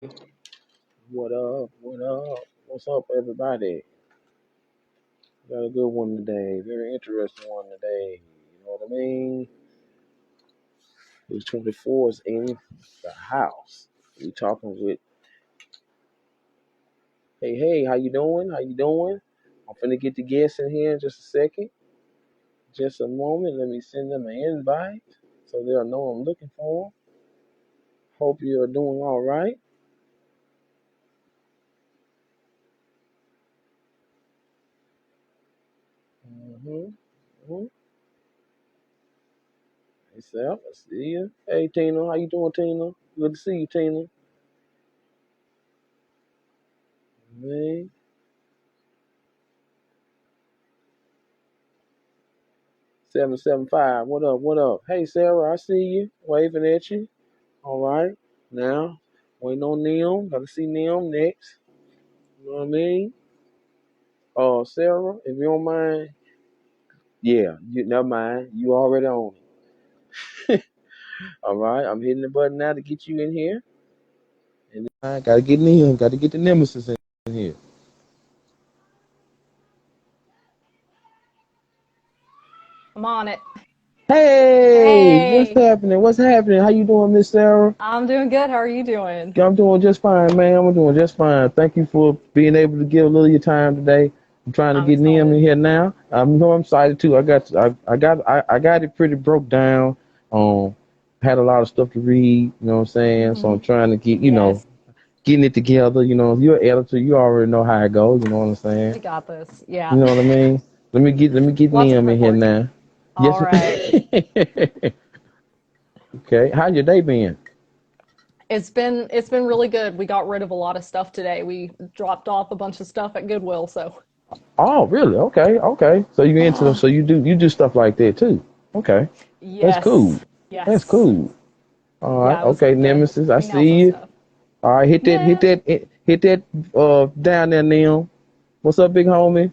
What up? What up? What's up, everybody? Got a good one today. Very interesting one today. You know what I mean? Who's 24 is in the house. We talking with, hey, how you doing? How you doing? I'm finna get the guests in here in just a second. Just a moment. Let me send them an invite so they'll know I'm looking for them. Hope you're doing all right. Mm-hmm. Mm-hmm. Hey, Seth, I see you. Hey, Tina, how you doing, Tina? Good to see you, Tina. Man. 775. What up? What up? Hey, Sarah, I see you. Waving at you. All right. Now, waiting on Neil. Got to see Neil next. You know what I mean? Sarah, if you don't mind. Yeah, never mind. You already on it. All right. I'm hitting the button now to get you in here. And I got to get Neil. Got to get the nemesis in here. I'm on it. Hey, what's Hey, happening? What's happening? How you doing, Miss Sarah? I'm doing good. How are you doing? I'm doing just fine, man. I'm doing just fine. Thank you for being able to give a little of your time today. I'm trying to I'm get Liam in excited. here now. I'm excited too. I got it pretty broke down. Um, had a lot of stuff to read. You know what I'm saying? So I'm Hmm. trying to get Yes, getting it together. You know, if you're an editor, you already know how it goes. You know what I'm saying? we got this. Yeah. You know what I mean? Let me get Lots of Liam in prep here work. now. Yes. All right. Okay. How's your day been? It's been really good. We got rid of a lot of stuff today. We dropped off a bunch of stuff at Goodwill, so Oh, really? Okay, okay. So you into them? So you do stuff like that too? Okay, that's cool. yes. That's Yes. cool. All right. Yeah, it was Okay, good to Nemesis, I clean out see some you. stuff. All right, Yeah. hit that down there, Neil. What's up, big homie?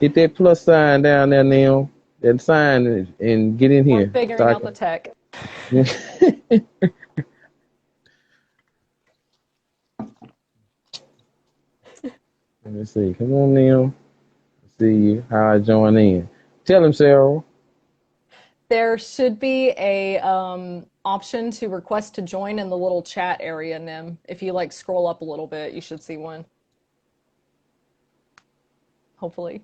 Hit that plus sign down there, Neil. That sign and get in We're here. So figuring I out the can. tech. Let me see. Come on, Neil. See you. How I join in. Tell him, Sarah. There should be a option to request to join in the little chat area, Nim. If you like scroll up a little bit, you should see one. Hopefully.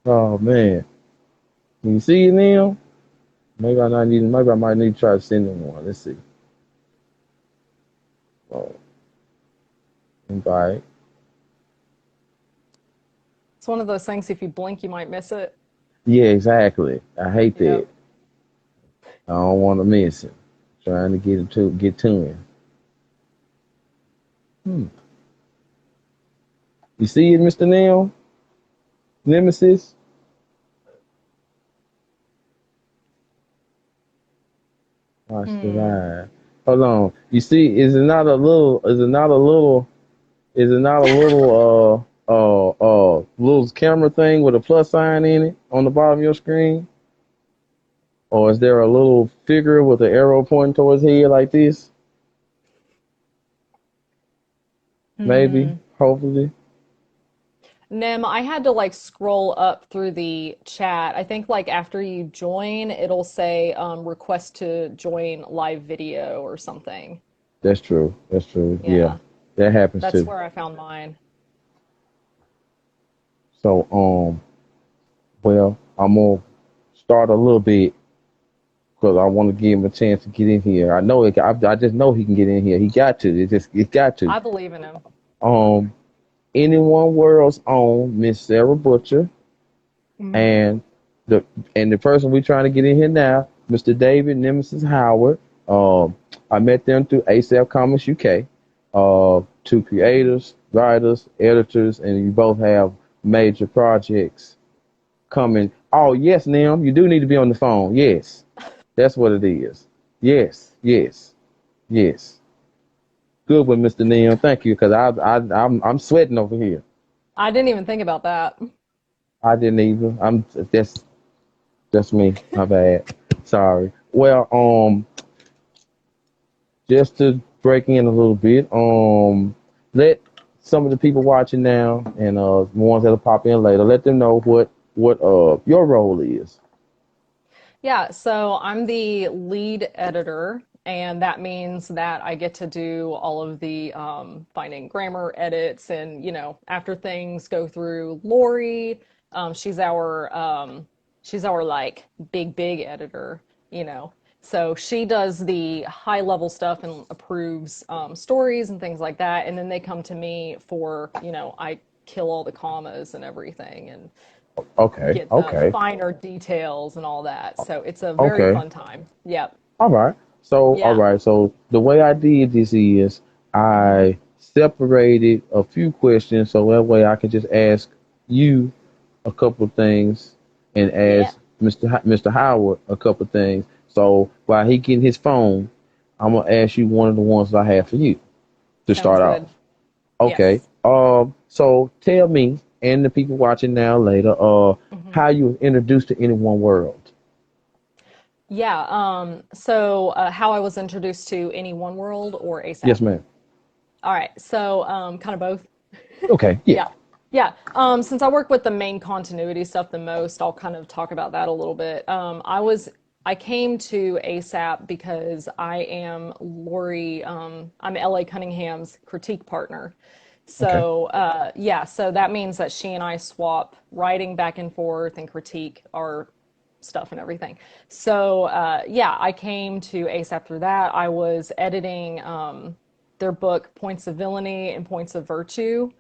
Oh man, can you see it, Neil? Maybe I might need to try to send him one. Let's see. Oh, invite. It's one of those things, if you blink, you might miss it. Yeah, exactly. I hate that. Yep. I don't want to miss him. Trying to get to him. Hmm. You see it, Mr. Neil? Nemesis? Watch the Hmm. ride. Hold on. You see, is it not a little camera thing with a plus sign in it on the bottom of your screen? Or is there a little figure with an arrow pointing towards his head like this? Maybe, Hmm. hopefully. Nim, I had to like scroll up through the chat. I think like after you join, it'll say request to join live video or something. That's true. That's true. Yeah, Yeah, that happens that's too. where I found mine. So, well, I'm gonna start a little bit because I want to give him a chance to get in here. I know it. I just know he can get in here. He got to. It got to. I believe in him. Um, anyone world's own Miss Sarah Butcher Hmm. and the and the person we're trying to get in here now, Mr. David Nemesis Howard. Um, I met them through ASAP Comics UK. Two Hmm. creators, writers, editors, and you both have major projects coming. Oh yes, Nim, you do need to be on the phone. Yes, that's what it is. Yes, yes, yes. Good one, Mr. Nim. Thank you, because I'm sweating over here. I didn't even think about that. I didn't even. That's me. My bad. Sorry. Well, just to break in a little bit, let some of the people watching now and the ones that'll pop in later, let them know what your role is. Yeah, so I'm the lead editor, and that means that I get to do all of the finding grammar edits and, after things go through Lori, she's our like big editor, you know. So she does the high level stuff and approves stories and things like that, and then they come to me for, I kill all the commas and everything and Okay, get the okay, finer details and all that. So it's a very okay. fun time. Yep. All right. So, all Yeah. right. So the way I did this is Hmm. I separated a few questions so that way I can just ask you a couple of things and Yeah. ask Mr. Howard a couple of things. So while he getting his phone, I'm gonna ask you one of the ones I have for you to Sounds start off. good. Okay. Yes. So tell me and the people watching now later, Hmm. how you were introduced to Any One World. Yeah. So how I was introduced to Any One World or Yes, ASAP? ma'am. All right. So kind of both. Okay. Yeah. Yeah. Yeah. Since I work with the main continuity stuff the most, I'll kind of talk about that a little bit. I came to ASAP because I am Lori, I'm LA Cunningham's critique partner. Okay. So so that means that she and I swap writing back and forth and critique our stuff and everything. So I came to ASAP through that. I was editing their book Points of Villainy and Points of Virtue.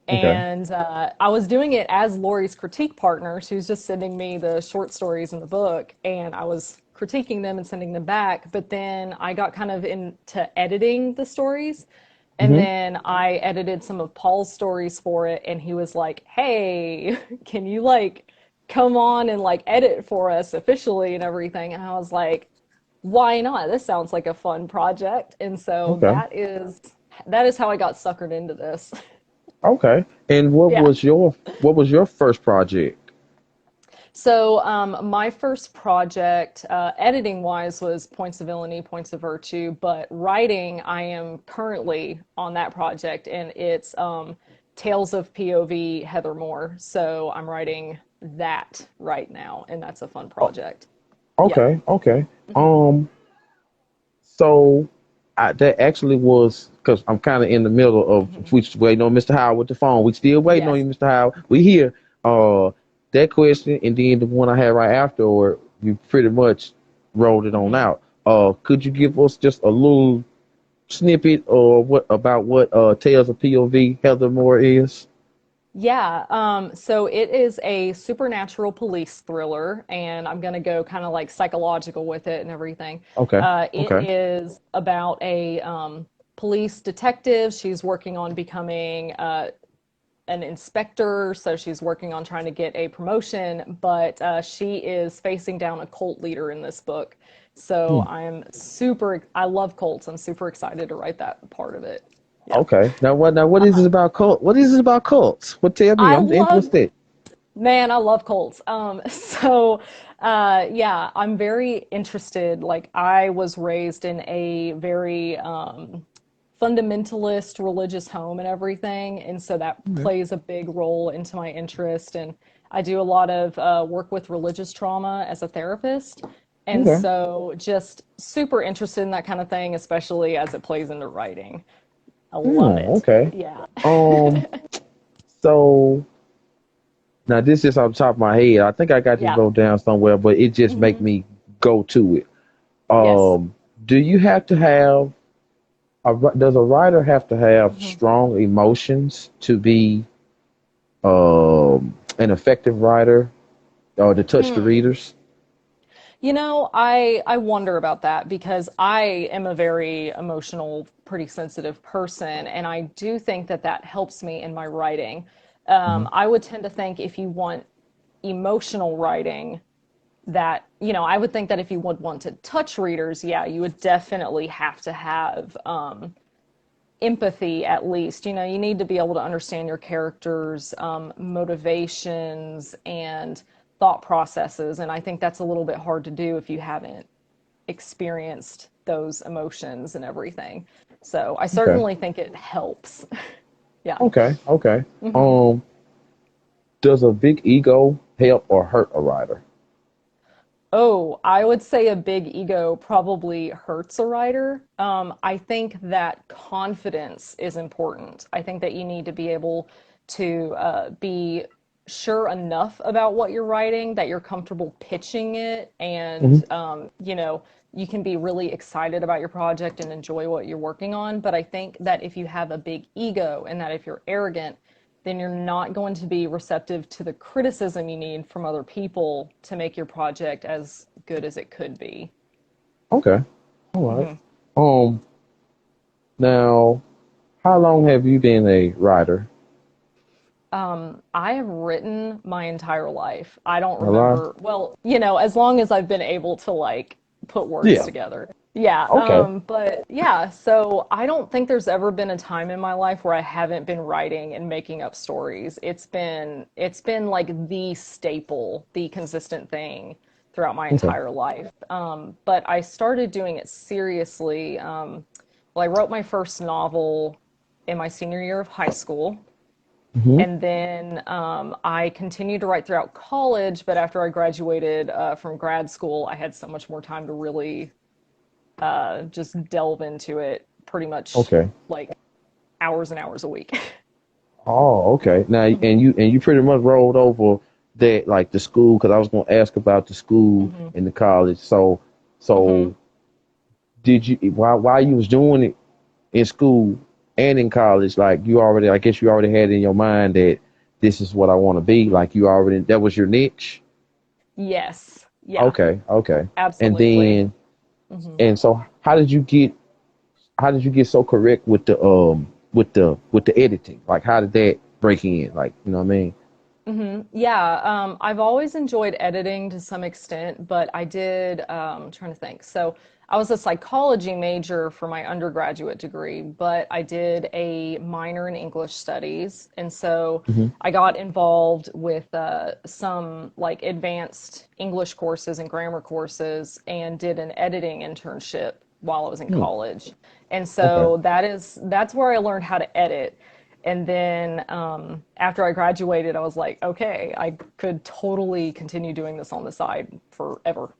Okay. And I was doing it as Lori's critique partner. She was just sending me the short stories in the book, and I was critiquing them and sending them back. But then I got kind of into editing the stories. And Mm-hmm. then I edited some of Paul's stories for it, and he was like, "Hey, can you like come on and like edit for us officially and everything?" And I was like, "Why not? This sounds like a fun project." And so Okay. that is how I got suckered into this. Okay. And Yeah. what was your first project? So my first project, editing wise, was Points of Villainy, Points of Virtue, but writing, I am currently on that project, and it's Tales of POV Heather Moore. So I'm writing that right now, and that's a fun Oh, project. Yep. okay. Okay. Hmm. Um. So that actually was because I'm kind of in the middle of Hmm. we waiting on Mr. Howard with the phone. We still waiting on Yes. you, Mr. Howard. We here. That question and then the one I had right afterward, you pretty much rolled it on Hmm. out. Could you give us just a little snippet or what about what Tales of POV Heather Moore is? Yeah, so it is a supernatural police thriller, and I'm gonna go kind of like psychological with it and everything. Okay. It Okay. is about a police detective. She's working on becoming an inspector, so she's working on trying to get a promotion, but she is facing down a cult leader in this book. So Hmm. I love cults. I'm super excited to write that part of it. Yeah. Okay. Now what is Uh-huh. this about cult? What is this about cults? What tell me? I I'm love interested. Man, I love Colts. Yeah, I'm very interested. Like, I was raised in a very fundamentalist religious home and everything, and so that Okay. plays a big role into my interest. And I do a lot of work with religious trauma as a therapist, and Okay. so just super interested in that kind of thing, especially as it plays into writing. I love Hmm, it. okay. Yeah. Um, so now this is off the top of my head. I think I got this Yeah. wrote down somewhere, but it just make Hmm. me go to it. Yes. Do you have to have does a writer have to have Mm-hmm. strong emotions to be an effective writer or to touch the Hmm. readers? I wonder about that because I am a very emotional, pretty sensitive person, and I do think that that helps me in my writing. Hmm. I would tend to think if you want emotional writing, I would think that if you would want to touch readers, yeah, you would definitely have to have empathy at least. You need to be able to understand your characters' motivations and thought processes, and I think that's a little bit hard to do if you haven't experienced those emotions and everything. So I Okay. certainly think it helps. Yeah. Okay. Okay. hmm Um, does a big ego help or hurt a writer? Oh, I would say a big ego probably hurts a writer. I think that confidence is important. I think that you need to be able to be sure enough about what you're writing that you're comfortable pitching it, Hmm. and you can be really excited about your project and enjoy what you're working on. But I think that if you have a big ego and that if you're arrogant, then you're not going to be receptive to the criticism you need from other people to make your project as good as it could be. Okay. All right. hmm Um, now, how long have you been a writer? I have written my entire life. I don't All right. remember, well, as long as I've been able to like put words Yeah. together. Yeah, Okay. but yeah, so I don't think there's ever been a time in my life where I haven't been writing and making up stories. It's been like the staple, the consistent thing throughout my Okay. entire life. But I started doing it seriously. Well, I wrote my first novel in my senior year of high school. Hmm. And then I continued to write throughout college, but after I graduated from grad school, I had so much more time to really just delve into it pretty much Okay. like hours and hours a week. Oh, okay. Now, hmm and you pretty much rolled over that like the school because I was gonna ask about the school hmm and the college. So, hmm so did you while you was doing it in school and in college, like you already, I guess you already had in your mind that this is what I want to be. Like you already, that was your niche. Yes. Yeah, Okay, okay. And absolutely. then, hmm and so, how did you get so correct with the with the editing? Like, how did that break in? Like, you know what I mean? Yeah, I've always enjoyed editing to some extent, but I did, I'm trying to think. So I was a psychology major for my undergraduate degree, but I did a minor in English studies. And so Hmm. I got involved with some like advanced English courses and grammar courses and did an editing internship while I was in Hmm. college. And Okay. so that's where I learned how to edit. And then after I graduated, I was like, okay, I could totally continue doing this on the side forever.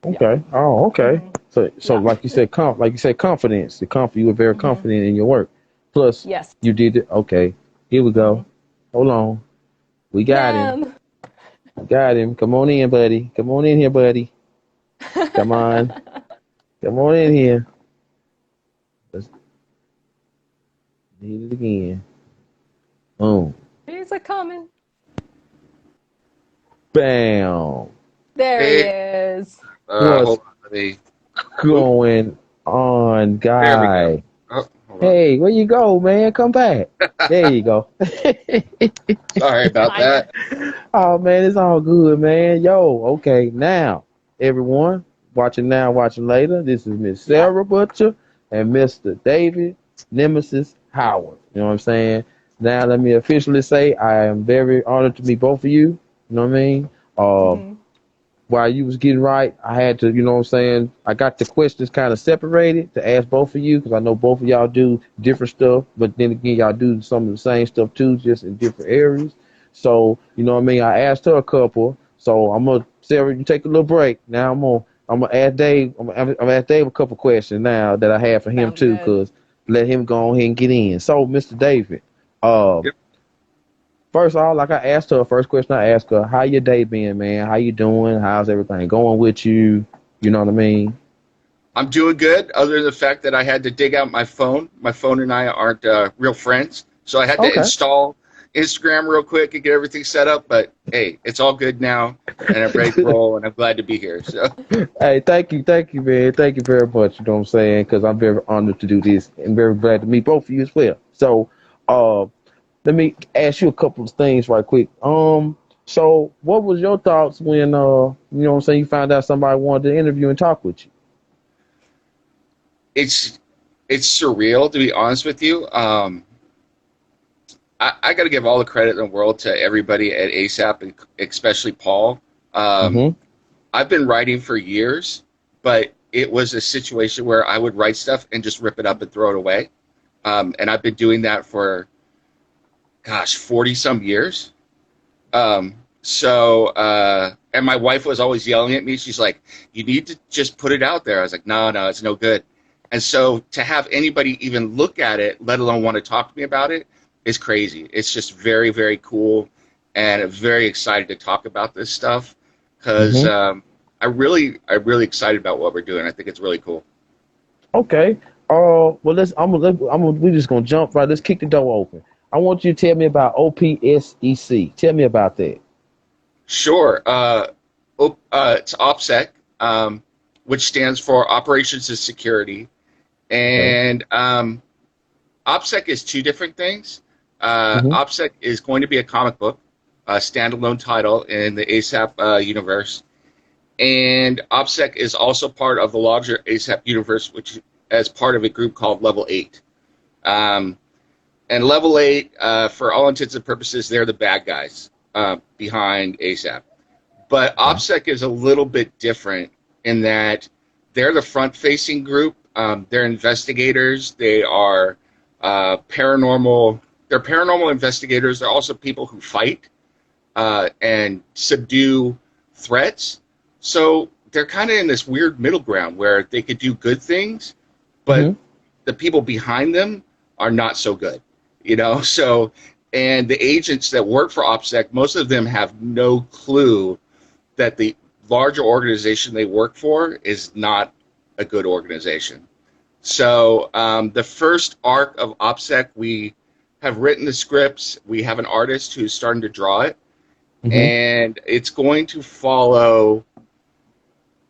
Yeah. Okay. Oh, okay. hmm So Yeah. like you said, confidence. You were very hmm confident in your work. Plus, Yes. you did it. Okay. Here we hmm go. Hold on. We got him. Ma'am. Got him. Come on in, buddy. Come on in here, buddy. Come on. Come on in here. Let's need it again. Boom. He's a coming. Bam. There he Hey, is. What's hold on. Let me. Oop, going on, there we go. guy? Oh, hold on. Hey, where you go, man? Come back. There you go. Sorry about Kind of. that. Oh man, it's all good, man. Yo, okay, now everyone watching now, watching later. This is Miss Yep. Sarah Butcher and Mr. David Nemesis Howard. You know what I'm saying? Now let me officially say I am very honored to meet both of you. You know what I mean? Uh, hmm while you was getting right, I had to, you know what I'm saying? I got the questions kind of separated to ask both of you because I know both of y'all do different stuff, but then again, y'all do some of the same stuff too, just in different areas. So, you know what I mean? I asked her a couple. So I'm gonna Sarah, you take a little break. Now I'm gonna ask Dave. I'm gonna ask Dave a couple questions now that I have for him Sounds too, good. cause let him go ahead and get in. So, Mr. David, uh, Yep. first of all, like I asked her, first question I asked her, how your day been, man? How you doing? How's everything going with you? You know what I mean? I'm doing good, other than the fact that I had to dig out my phone. My phone and I aren't real friends. So I had to Okay. install Instagram real quick and get everything set up. But hey, it's all good now, and I'm ready to roll, and I'm glad to be here. So, Hey, thank you, man. Thank you very much. You know what I'm saying? Because I'm very honored to do this and very glad to meet both of you as well. So, uh, let me ask you a couple of things right quick. So what was your thoughts when you know what I'm saying, you found out somebody wanted to interview and talk with you? it's it's surreal, to be honest with you. I got to give all the credit in the world to everybody at ASAP, and especially Paul. Um, Mm-hmm. I've been writing for years, but it was a situation where I would write stuff and just rip it up and throw it away. And I've been doing that for, gosh, 40 some years. And my wife was always yelling at me. She's like, you need to just put it out there. I was like, no, it's no good. And so to have anybody even look at it, let alone want to talk to me about it, is crazy. It's just very, very cool. And I'm very excited to talk about this stuff because I'm really excited about what we're doing. I think it's really cool. Okay. Well, we're just gonna jump right. Let's kick the door open. I want you to tell me about OPSEC. Tell me about that. Sure. It's OPSEC, which stands for Operations and Security. And OPSEC is two different things. OPSEC is going to be a comic book, a standalone title in the ASAP universe. And OPSEC is also part of the larger ASAP universe, which as part of a group called Level 8. And Level 8, for all intents and purposes, they're the bad guys behind ASAP. But OPSEC is a little bit different in that they're the front-facing group. They're investigators. They are paranormal. They're paranormal investigators. They're also people who fight and subdue threats. So they're kind of in this weird middle ground where they could do good things, but the people behind them are not so good, you know? So, and the agents that work for OPSEC, most of them have no clue that the larger organization they work for is not a good organization. So the first arc of OPSEC, we have written the scripts. We have an artist who's starting to draw it. And it's going to follow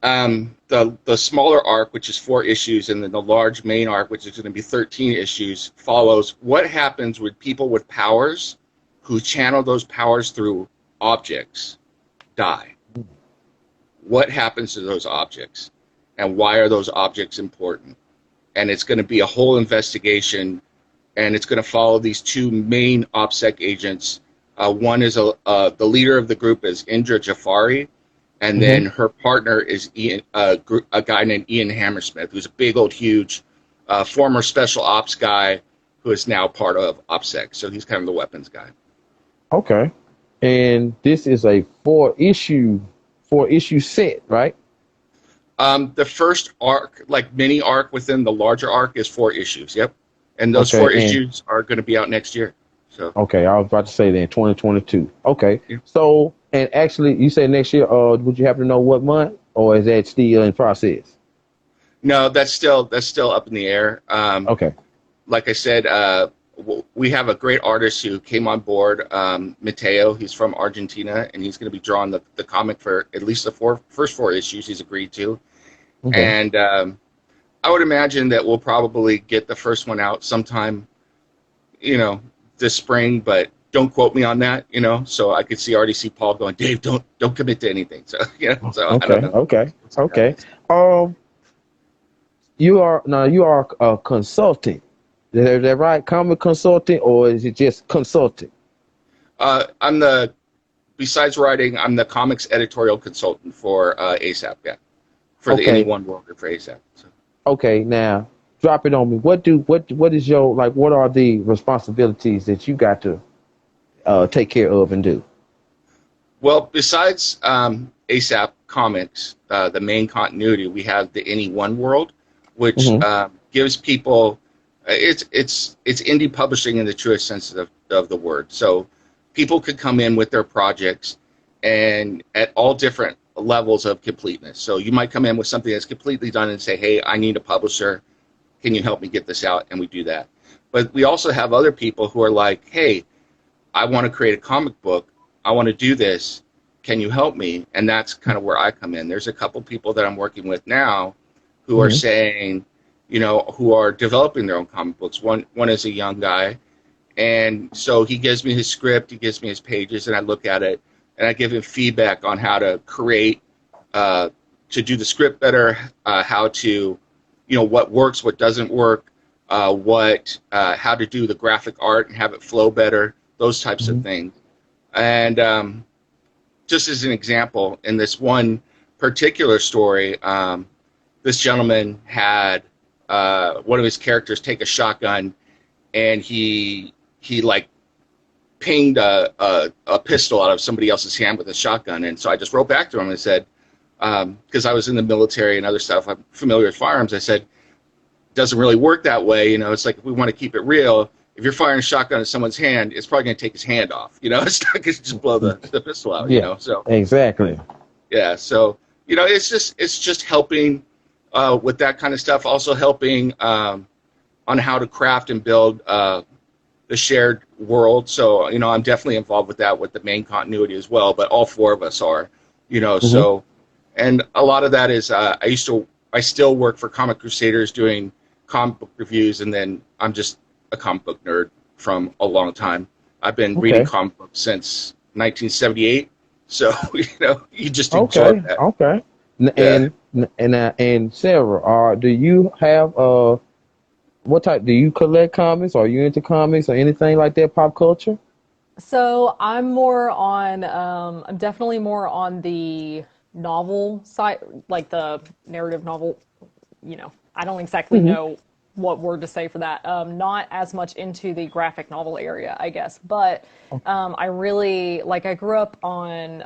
the smaller arc, which is 4 issues, and then the large main arc, which is going to be 13 issues, follows what happens with people with powers who channel those powers through objects die. What happens to those objects, and why are those objects important? And it's going to be a whole investigation, and it's going to follow these 2 main OPSEC agents. One is the leader of the group is Indra Jafari, and then her partner is a guy named Ian Hammersmith, who's a big old huge former special ops guy who is now part of OPSEC. So he's kind of the weapons guy. Okay, and this is a 4-issue set, right? The first arc, like mini arc within the larger arc, is 4 issues. Yep, and those 4 issues are going to be out next year. So okay, I was about to say then 2022. Okay, so and actually, you say next year. Would you happen to know what month, or is that still in process? No, that's still up in the air. Okay, like I said, we have a great artist who came on board, Mateo. He's from Argentina, and he's going to be drawing the comic for at least the first 4 issues he's agreed to. And I would imagine that we'll probably get the first one out sometime, this spring, but don't quote me on that, so I could already see Paul going, Dave, don't commit to anything. So, so I don't know. Okay. You are a consultant. Is that right? Comic consultant, or is it just consulting? Besides writing, I'm the comics editorial consultant for ASAP, for the Anyone World for ASAP. So. Okay, now drop it on me. What is your, what are the responsibilities that you got to take care of and do? Well, besides ASAP Comics, the main continuity, we have the Anyone World, which gives people it's indie publishing in the truest sense of the word. So people could come in with their projects and at all different levels of completeness. So you might come in with something that's completely done and say, hey, I need a publisher. Can you help me get this out? And we do that. But we also have other people who are like, hey, I want to create a comic book. I want to do this. Can you help me? And that's kind of where I come in. There's a couple people that I'm working with now who are saying, who are developing their own comic books. One is a young guy. And so he gives me his script, he gives me his pages, and I look at it, and I give him feedback on how to create, to do the script better, how to, what works, what doesn't work, how to do the graphic art and have it flow better, those types of things. And just as an example, in this one particular story, this gentleman had one of his characters take a shotgun, and he like pinged a pistol out of somebody else's hand with a shotgun. And so I just wrote back to him and said, because I was in the military and other stuff, I'm familiar with firearms. I said, doesn't really work that way. It's like, if we want to keep it real, if you're firing a shotgun at someone's hand, it's probably going to take his hand off. It's not going to just blow the pistol out. So exactly. Yeah. So it's just helping with that kind of stuff. Also helping on how to craft and build the shared world. So I'm definitely involved with that, with the main continuity as well. But all four of us are. So, and a lot of that is I still work for Comic Crusaders doing comic book reviews, and then I'm just a comic book nerd from a long time. I've been reading comic books since 1978, so you just enjoy that. Okay. And Sarah, do you have what type? Do you collect comics? Are you into comics or anything like that? Pop culture? So I'm more on. I'm definitely more on the novel side, like the narrative novel. I don't exactly know what word to say for that. Not as much into the graphic novel area, I guess. But I really I grew up on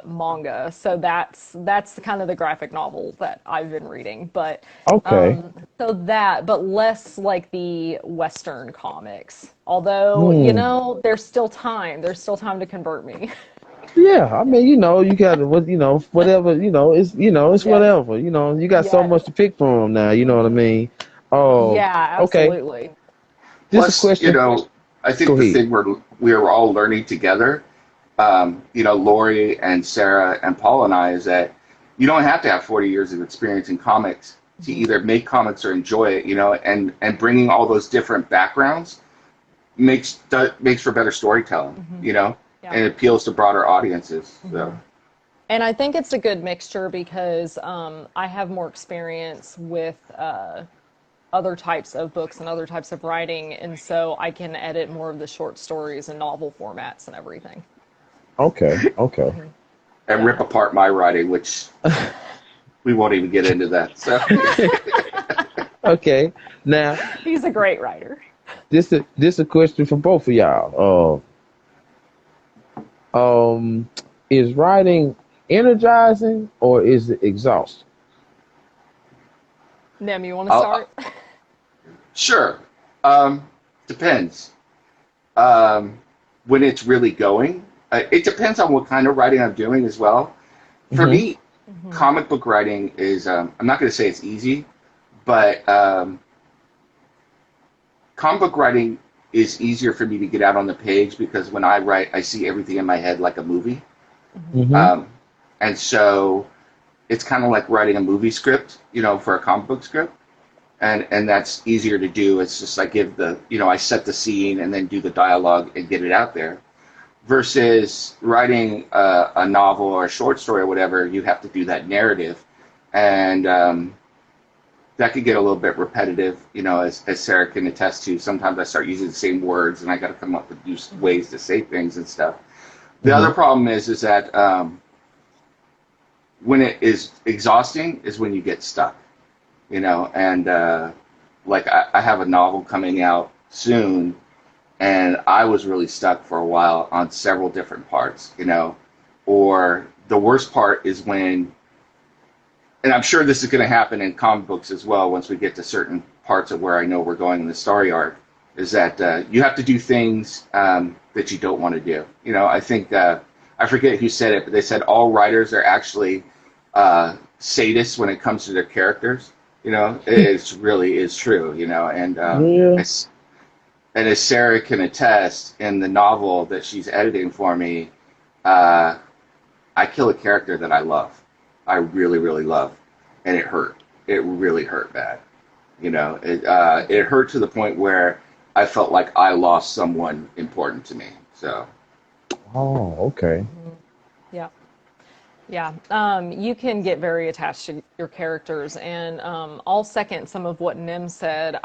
manga, so that's kind of the graphic novel that I've been reading. But but less like the Western comics. Although there's still time. There's still time to convert me. Yeah, I mean, you got to, whatever, it's whatever, you got so much to pick from now, you know what I mean? Oh, yeah, absolutely. Okay. This Plus, is a question. I think the thing we're all learning together, Lori and Sarah and Paul and I, is that you don't have to have 40 years of experience in comics to either make comics or enjoy it, and bringing all those different backgrounds makes for better storytelling, and it appeals to broader audiences. So. And I think it's a good mixture because I have more experience with other types of books and other types of writing, and so I can edit more of the short stories and novel formats and everything. Okay. And rip apart my writing, which we won't even get into that. So. Okay. Now he's a great writer. This is a question for both of y'all. Is writing energizing or is it exhausting? Nem, you want to start? Sure. Depends. When it's really going, it depends on what kind of writing I'm doing as well. For me, comic book writing is, I'm not going to say it's easy, but comic book writing is easier for me to get out on the page because when I write, I see everything in my head like a movie. And so it's kind of like writing a movie script, for a comic book script. And that's easier to do. It's just I give I set the scene and then do the dialogue and get it out there. Versus writing a novel or a short story or whatever, you have to do that narrative. And that could get a little bit repetitive, as Sarah can attest to. Sometimes I start using the same words and I got to come up with new ways to say things and stuff. The other problem is that when it is exhausting is when you get stuck, and I have a novel coming out soon and I was really stuck for a while on several different parts, or the worst part is when, and I'm sure this is going to happen in comic books as well once we get to certain parts of where I know we're going in the story arc, is that you have to do things that you don't want to do. I think, I forget who said it, but they said all writers are actually sadists when it comes to their characters. It really is true, and as Sarah can attest, in the novel that she's editing for me, I kill a character that I love. I really, really love. And it hurt. It really hurt bad. It hurt to the point where I felt like I lost someone important to me. So. Oh, okay. Yeah. Yeah. You can get very attached to your characters, and I'll second some of what Nim said.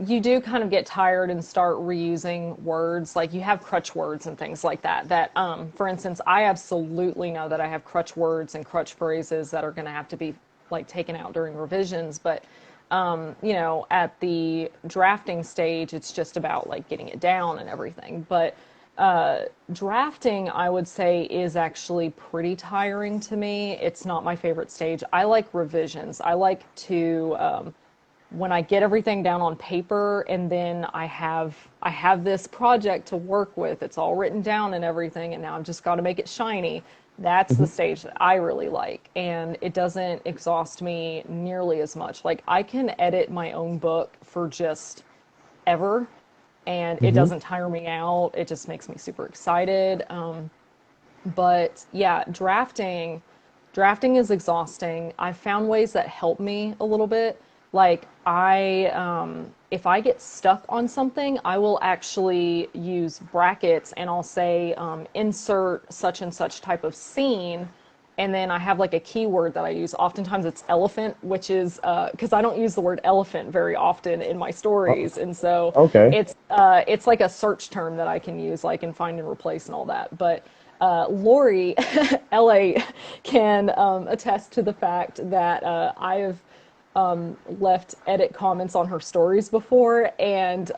you do kind of get tired and start reusing words. Like you have crutch words and things like that. That, for instance, I absolutely know that I have crutch words and crutch phrases that are going to have to be like taken out during revisions. But, you know, at the drafting stage, it's just about like getting it down and everything. But drafting, I would say, is actually pretty tiring to me. It's not my favorite stage. I like revisions. I like to when I get everything down on paper and then I have this project to work with. It's all written down and everything, and now I've just got to make it shiny. That's the stage that I really like, and it doesn't exhaust me nearly as much. Like I can edit my own book for just ever, and it Mm-hmm. doesn't tire me out. It just makes me super excited. But yeah, drafting is exhausting. I've found ways that help me a little bit. Like if I get stuck on something, I will actually use brackets and I'll say, insert such and such type of scene. And then I have like a keyword that I use. Oftentimes it's elephant, which is, because I don't use the word elephant very often in my Oh, stories. And so okay. it's like a search term that I can use, like in find and replace and all that. But Lori, LA, can attest to the fact that I have left edit comments on her stories before and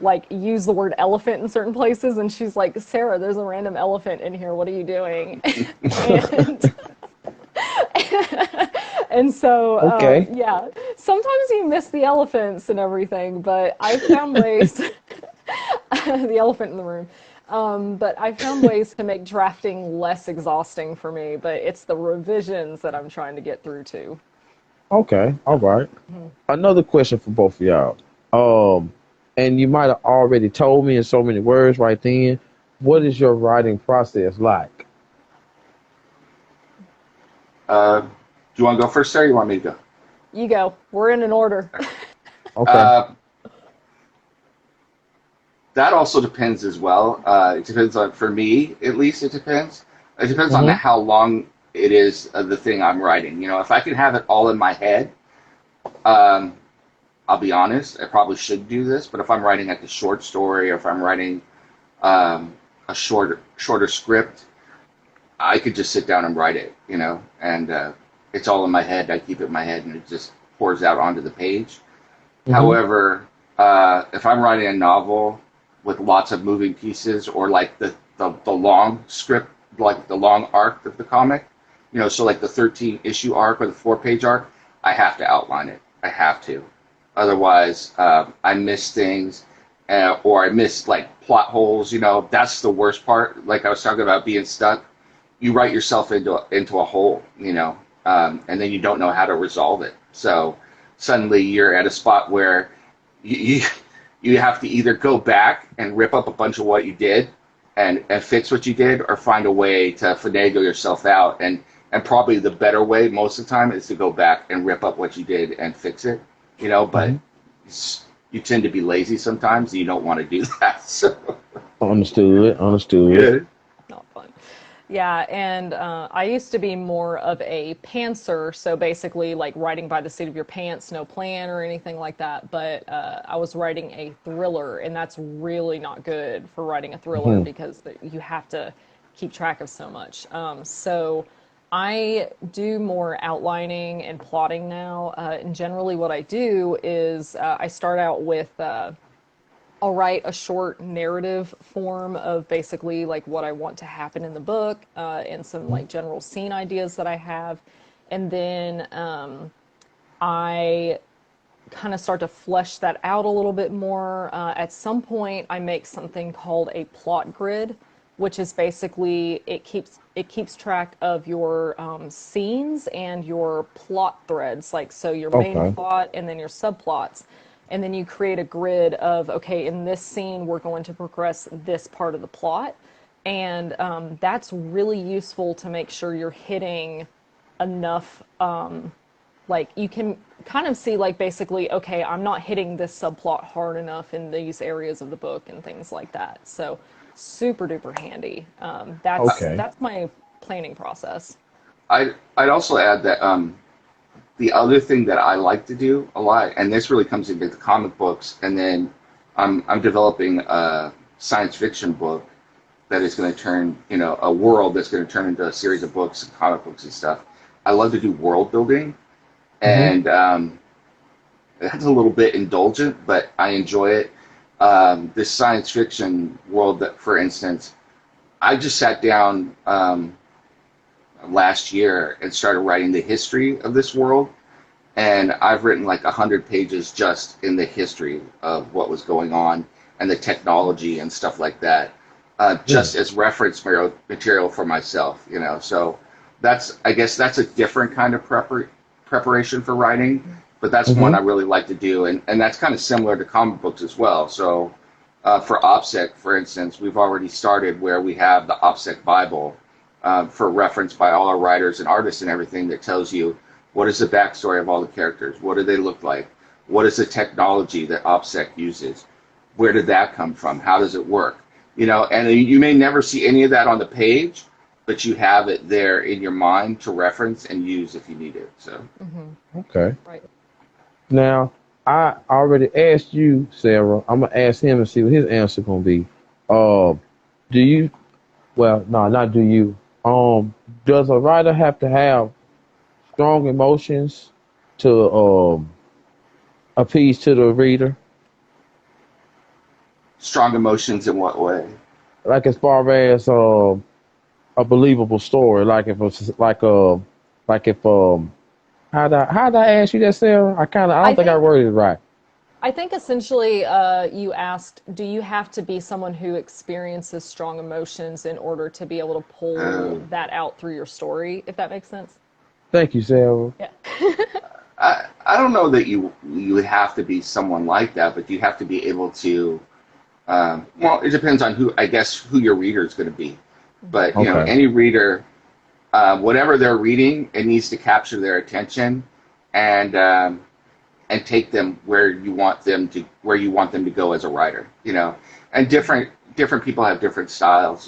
like use the word elephant in certain places. And she's like, Sarah, there's a random elephant in here. What are you doing? and and so, Okay. yeah, sometimes you miss the elephants and everything, but I found ways, the elephant in the room. But I found ways to make drafting less exhausting for me, but it's the revisions that I'm trying to get through too. Okay. All right. Mhm. Another question for both of y'all. Um, and you might have already told me in so many words right then. What is your writing process like? Do you want to go first, Sarah? Or you want me to go? You go. We're in an order. Okay. Uh, that also depends as well. It depends on, for me at least, it depends. It depends on Mm-hmm. how long it is the thing I'm writing. You know, if I can have it all in my head, um, I'll be honest, I probably should do this. But if I'm writing like a short story, or if I'm writing a shorter script, I could just sit down and write it. You know, and it's all in my head. I keep it in my head, and it just pours out onto the page. Mm-hmm. However, if I'm writing a novel with lots of moving pieces, or like the long script, like the long arc of the comic, you know, so like the 13 issue arc or the 4 page arc, I have to outline it. I have to. Otherwise, I miss things, or I miss like plot holes. You know, that's the worst part. Like I was talking about being stuck. You write yourself into a hole, you know, and then you don't know how to resolve it. So suddenly you're at a spot where you you have to either go back and rip up a bunch of what you did and fix what you did, or find a way to finagle yourself out. And probably the better way most of the time is to go back and rip up what you did and fix it, you know. But Mm-hmm. you tend to be lazy sometimes, and you don't want to do that. So Understood. Understood. yeah. Not fun. Yeah, and I used to be more of a pantser, so basically like writing by the seat of your pants, no plan or anything like that. But I was writing a thriller, and that's really not good for writing a thriller Mm-hmm. because you have to keep track of so much. So I do more outlining and plotting now. And generally, what I do is I start out with. I'll write a short narrative form of basically like what I want to happen in the book, and some like general scene ideas that I have. And then I kind of start to flesh that out a little bit more. At some point, I make something called a plot grid, which is basically it keeps track of your scenes and your plot threads, like so your main Okay. plot and then your subplots. And then you create a grid of, okay, in this scene we're going to progress this part of the plot, and that's really useful to make sure you're hitting enough, like you can kind of see like basically, okay, I'm not hitting this subplot hard enough in these areas of the book and things like that. So super duper handy. That's Okay. that's my planning process. I'd also add that the other thing that I like to do a lot, and this really comes into the comic books, and then I'm developing a science fiction book that is going to turn, a world that's going to turn into a series of books and comic books and stuff. I love to do world building, Mm-hmm. and it's a little bit indulgent, but I enjoy it. This science fiction world, that, for instance, I just sat down last year and started writing the history of this world, and I've written like 100 pages just in the history of what was going on and the technology and stuff like that, Yeah. just as reference material for myself. So I guess that's a different kind of preparation for writing, but that's one Mm-hmm. I really like to do, and that's kind of similar to comic books as well. So for OPSEC, for instance, we've already started where we have the OPSEC Bible for reference by all our writers and artists and everything, that tells you what is the backstory of all the characters, what do they look like, what is the technology that OPSEC uses, where did that come from, how does it work, and you may never see any of that on the page, but you have it there in your mind to reference and use if you need it. So Hmm. Okay. Right. Now, I already asked you, Sarah. I'm gonna ask him and see what his answer gonna be. Uh, do you? Well, no, not do you. Does a writer have to have strong emotions to appease to the reader? strong emotions in what way? Like as far as a believable story. Like if it's like if how did I ask you that, Sarah? I I don't think I think worded it right. I think essentially you asked, do you have to be someone who experiences strong emotions in order to be able to pull Um, that out through your story, if that makes sense? Thank you, Sarah. Yeah. I don't know that you have to be someone like that, but you have to be able to. Well, it depends on who, I guess, who your reader is going to be. Hmm. But Okay. any reader, whatever they're reading, it needs to capture their attention, and and take them where you want them to go as a writer. And different people have different styles.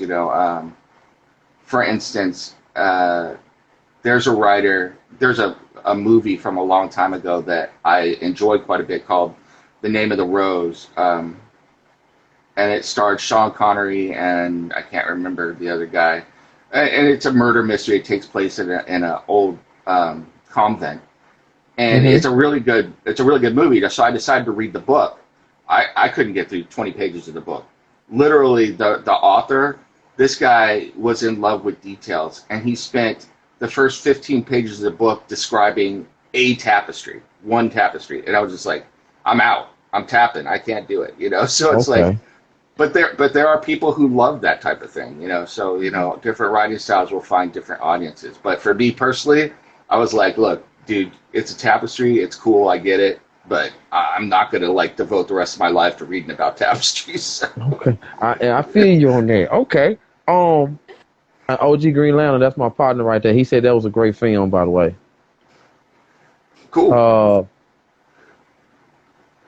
For instance, there's a writer. There's a movie from a long time ago that I enjoyed quite a bit called The Name of the Rose. And it starred Sean Connery and I can't remember the other guy. And it's a murder mystery. It takes place in a old convent, and Mm-hmm. it's a really good movie. So I decided to read the book. I couldn't get through 20 pages of the book. Literally, the author, this guy was in love with details, and he spent the first 15 pages of the book describing one tapestry, and I was just like, I'm out. I'm tapping. I can't do it. So it's like, Okay. but there are people who love that type of thing, So Hmm. different writing styles will find different audiences. But for me personally, I was like, look, dude, it's a tapestry. It's cool. I get it, but I'm not gonna like devote the rest of my life to reading about tapestries. Okay. I feel you on that. Okay. Um, OG Green Lantern. That's my partner right there. He said that was a great film, by the way. Cool. Uh,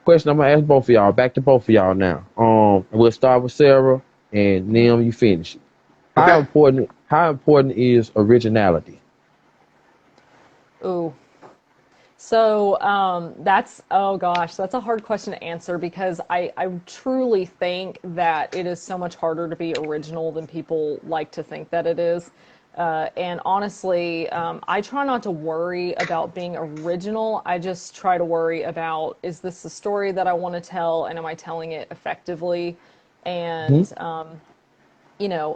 Question I'm gonna ask both of y'all. Back to both of y'all now. We'll start with Sarah and Hmm. Nim. You finish. How Okay. important? How important is originality? Ooh. So that's, oh gosh, that's a hard question to answer because I truly think that it is so much harder to be original than people like to think that it is. And honestly, I try not to worry about being original. I just try to worry about, is this the story that I want to tell and am I telling it effectively? Hmm. And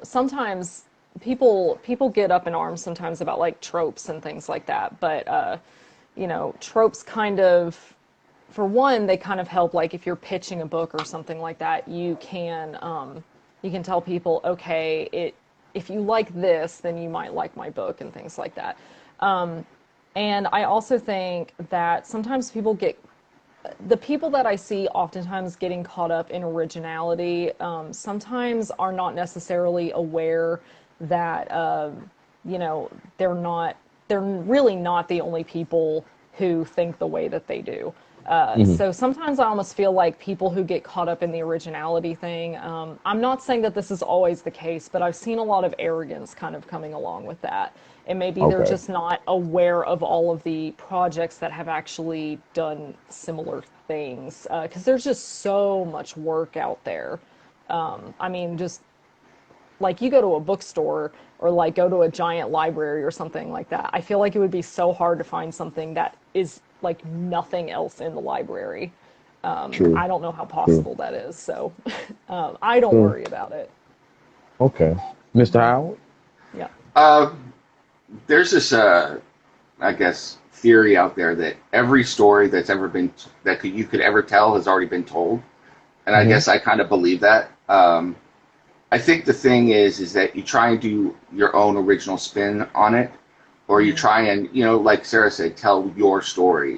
sometimes people get up in arms sometimes about like tropes and things like that, but tropes kind of, for one, they kind of help, like if you're pitching a book or something like that, you can tell people, okay, if you like this, then you might like my book and things like that. And I also think that sometimes the people that I see oftentimes getting caught up in originality, sometimes are not necessarily aware that, you know, they're really not the only people who think the way that they do. Hmm. So sometimes I almost feel like people who get caught up in the originality thing, I'm not saying that this is always the case, but I've seen a lot of arrogance kind of coming along with that. And maybe they're Okay. just not aware of all of the projects that have actually done similar things. Because there's just so much work out there. I mean, just like you go to a bookstore or like go to a giant library or something like that. I feel like it would be so hard to find something that is like nothing else in the library. True. I don't know how True. possible that is, so I don't True. worry about it. Okay. Mr. Howard? Yeah. Uh, there's this, I guess, theory out there that every story that's ever been you could ever tell has already been told, and I Hmm. guess I kind of believe that. I think the thing is that you try and do your own original spin on it, or you Mm-hmm. try and, like Sarah said, tell your story.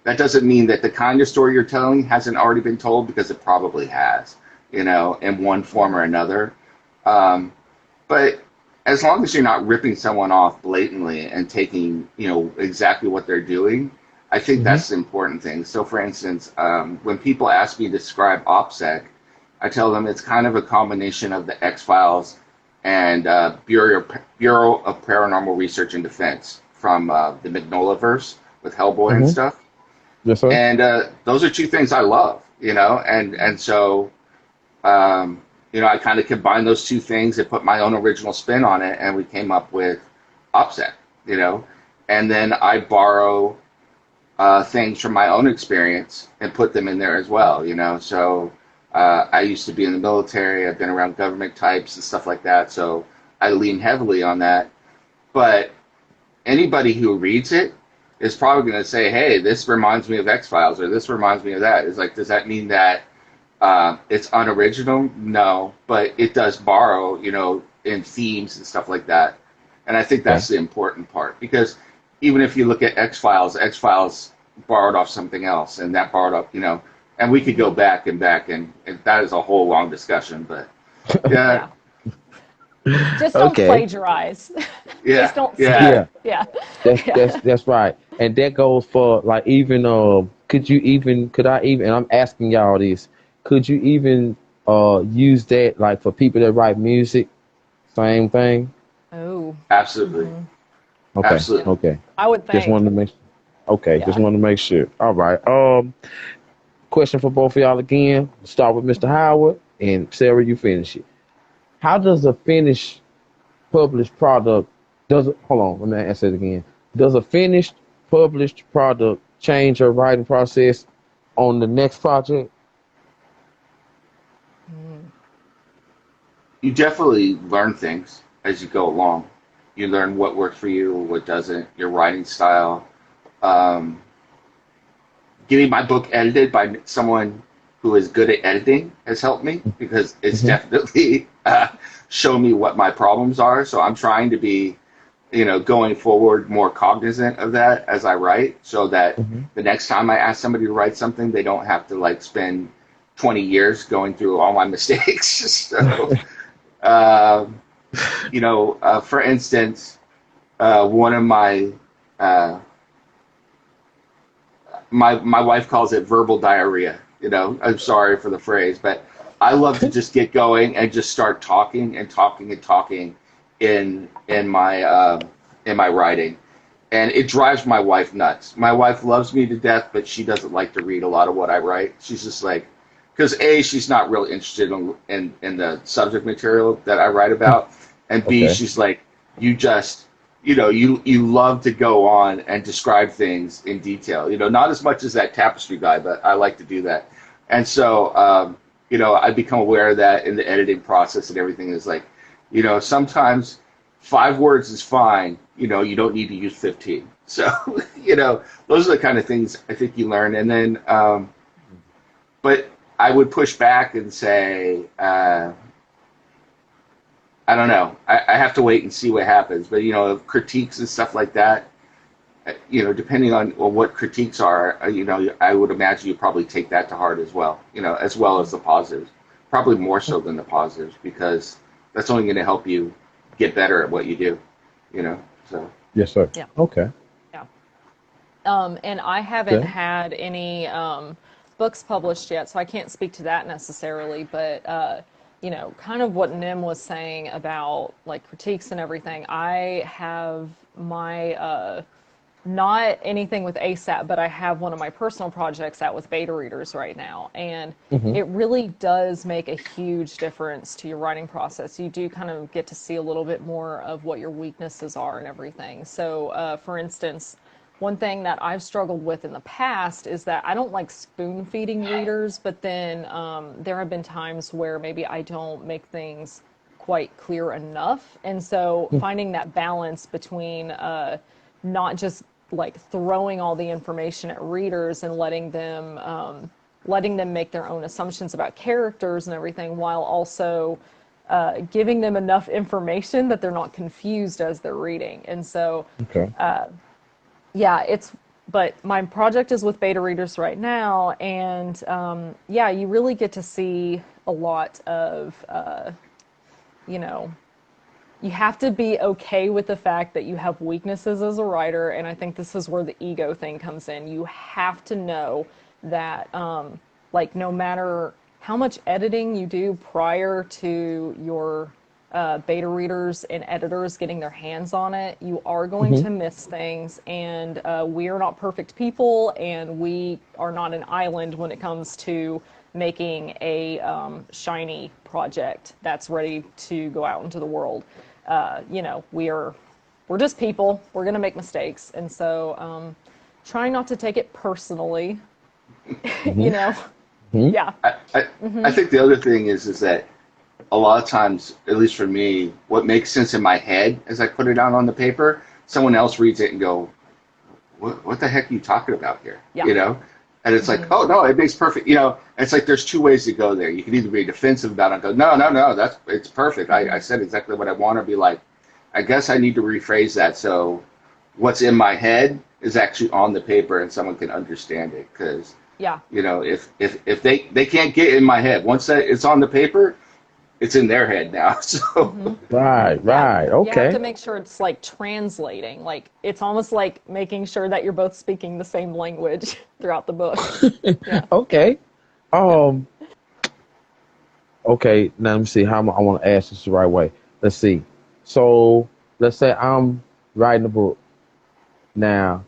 That doesn't mean that the kind of story you're telling hasn't already been told, because it probably has, in one form Yeah. or another. Um, but as long as you're not ripping someone off blatantly and taking, exactly what they're doing, I think Hmm. that's the important thing. So, for instance, when people ask me to describe OPSEC, I tell them it's kind of a combination of the X Files and Bureau of Paranormal Research and Defense from the Magnolaverse with Hellboy and Hmm. stuff. Yes, sir. And those are two things I love, and so I kind of combined those two things and put my own original spin on it, and we came up with Upset, you know. And then I borrow things from my own experience and put them in there as well. So I used to be in the military. I've been around government types and stuff like that. So I lean heavily on that. But anybody who reads it is probably going to say, "Hey, this reminds me of X Files," or "This reminds me of that." It's like, does that mean that it's unoriginal? No, but it does borrow, in themes and stuff like that. And I think Okay. that's the important part, because even if you look at X Files borrowed off something else, and that borrowed up, and we could go Mm-hmm. back and that is a whole long discussion. But yeah, Yeah. Just don't Okay. plagiarize. Just yeah, don't yeah. Yeah. steal. Yeah. That's Yeah. that's right. And that goes for like even could I even and I'm asking y'all this, could you even use that like for people that write music? Same thing? Oh. Absolutely, Mm-hmm. Okay. Yeah. absolutely. Okay. I would Just think. wanted to make okay, just Yeah. wanted to make sure. All right. Question for both of y'all again. Start with Mr. Mm-hmm. Howard and Sarah, you finish it. How does a finished published product does it hold on, let me answer it again. Does a finished published product change your writing process on the next project? Mm-hmm. You definitely learn things as you go along. You learn what works for you, what doesn't, your writing style. Um, Getting my book edited by someone who is good at editing has helped me, because it's Hmm. definitely shown me what my problems are. So I'm trying to be, going forward, more cognizant of that as I write, so that Hmm. the next time I ask somebody to write something, they don't have to like spend 20 years going through all my mistakes. So, um, for instance, one of uh, my wife calls it verbal diarrhea. I'm sorry for the phrase, but I love to just get going and just start talking and talking and talking in my writing, and it drives my wife nuts. My wife loves me to death, but she doesn't like to read a lot of what I write. She's just like, because she's not really interested in the subject material that I write about, and B, Okay. she's like, you just you love to go on and describe things in detail. Not as much as that tapestry guy, but I like to do that. And so, I become aware of that in the editing process, and everything is like, sometimes 5 words is fine. You don't need to use 15. So, those are the kind of things I think you learn. And then, but I would push back and say, I don't know. I have to wait and see what happens. But critiques and stuff like that. Depending on what critiques are, I would imagine you probably take that to heart as well. As well as the positives. Probably more so than the positives, because that's only going to help you get better at what you do. You know. So Yes, sir. Yeah. Okay. Yeah. And I haven't had any books published yet, so I can't speak to that necessarily. But you know, kind of what Nim was saying about like critiques and everything. I have my not anything with ASAP, but I have one of my personal projects out with beta readers right now. And it really does make a huge difference to your writing process. You do kind of get to see a little bit more of what your weaknesses are and everything. So, for instance, one thing that I've struggled with in the past is that I don't like spoon feeding readers, but then there have been times where maybe I don't make things quite clear enough. And so finding that balance between not just like throwing all the information at readers and letting them make their own assumptions about characters and everything, while also giving them enough information that they're not confused as they're reading. And so, yeah, but my project is with beta readers right now, and yeah, you really get to see a lot of, you know, you have to be okay with the fact that you have weaknesses as a writer, and I think this is where the ego thing comes in. You have to know that, like, no matter how much editing you do prior to your beta readers and editors getting their hands on it, you are going to miss things, and we are not perfect people, and we are not an island when it comes to making a shiny project that's ready to go out into the world. You know, we're just people. We're going to make mistakes. And so try not to take it personally, you know? Yeah. I think the other thing is that a lot of times, at least for me, what makes sense in my head as I put it out on the paper, someone else reads it and go, what the heck are you talking about here? Yeah. You know? And it's like, oh, no, it makes perfect, you know, it's like there's two ways to go there. You can either be defensive about it and go, no, it's perfect. I said exactly what I want, to be like, I guess I need to rephrase that so what's in my head is actually on the paper and someone can understand it. Because, you know, if they can't get in my head, once that it's on the paper, it's in their head now. So Right, okay. You have to make sure it's like translating. Like it's almost like making sure that you're both speaking the same language throughout the book. Okay. Okay, now let me see how I want to ask this the right way. Let's see. So let's say I'm writing a book now,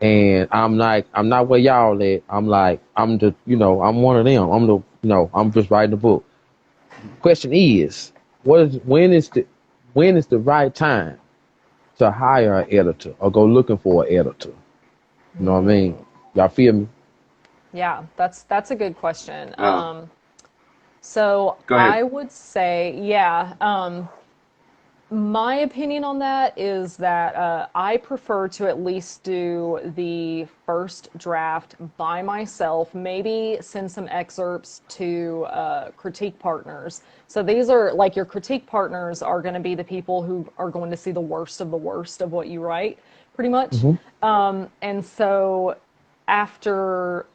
and I'm not where y'all at. I'm I'm one of them. I'm just writing a book. Question is, when is the right time to hire an editor or go looking for an editor? You know what I mean? Y'all feel me? Yeah, that's a good question. So go ahead. I would say, my opinion on that is that I prefer to at least do the first draft by myself, maybe send some excerpts to critique partners. So these are like your critique partners are going to be the people who are going to see the worst of what you write, pretty much. And so after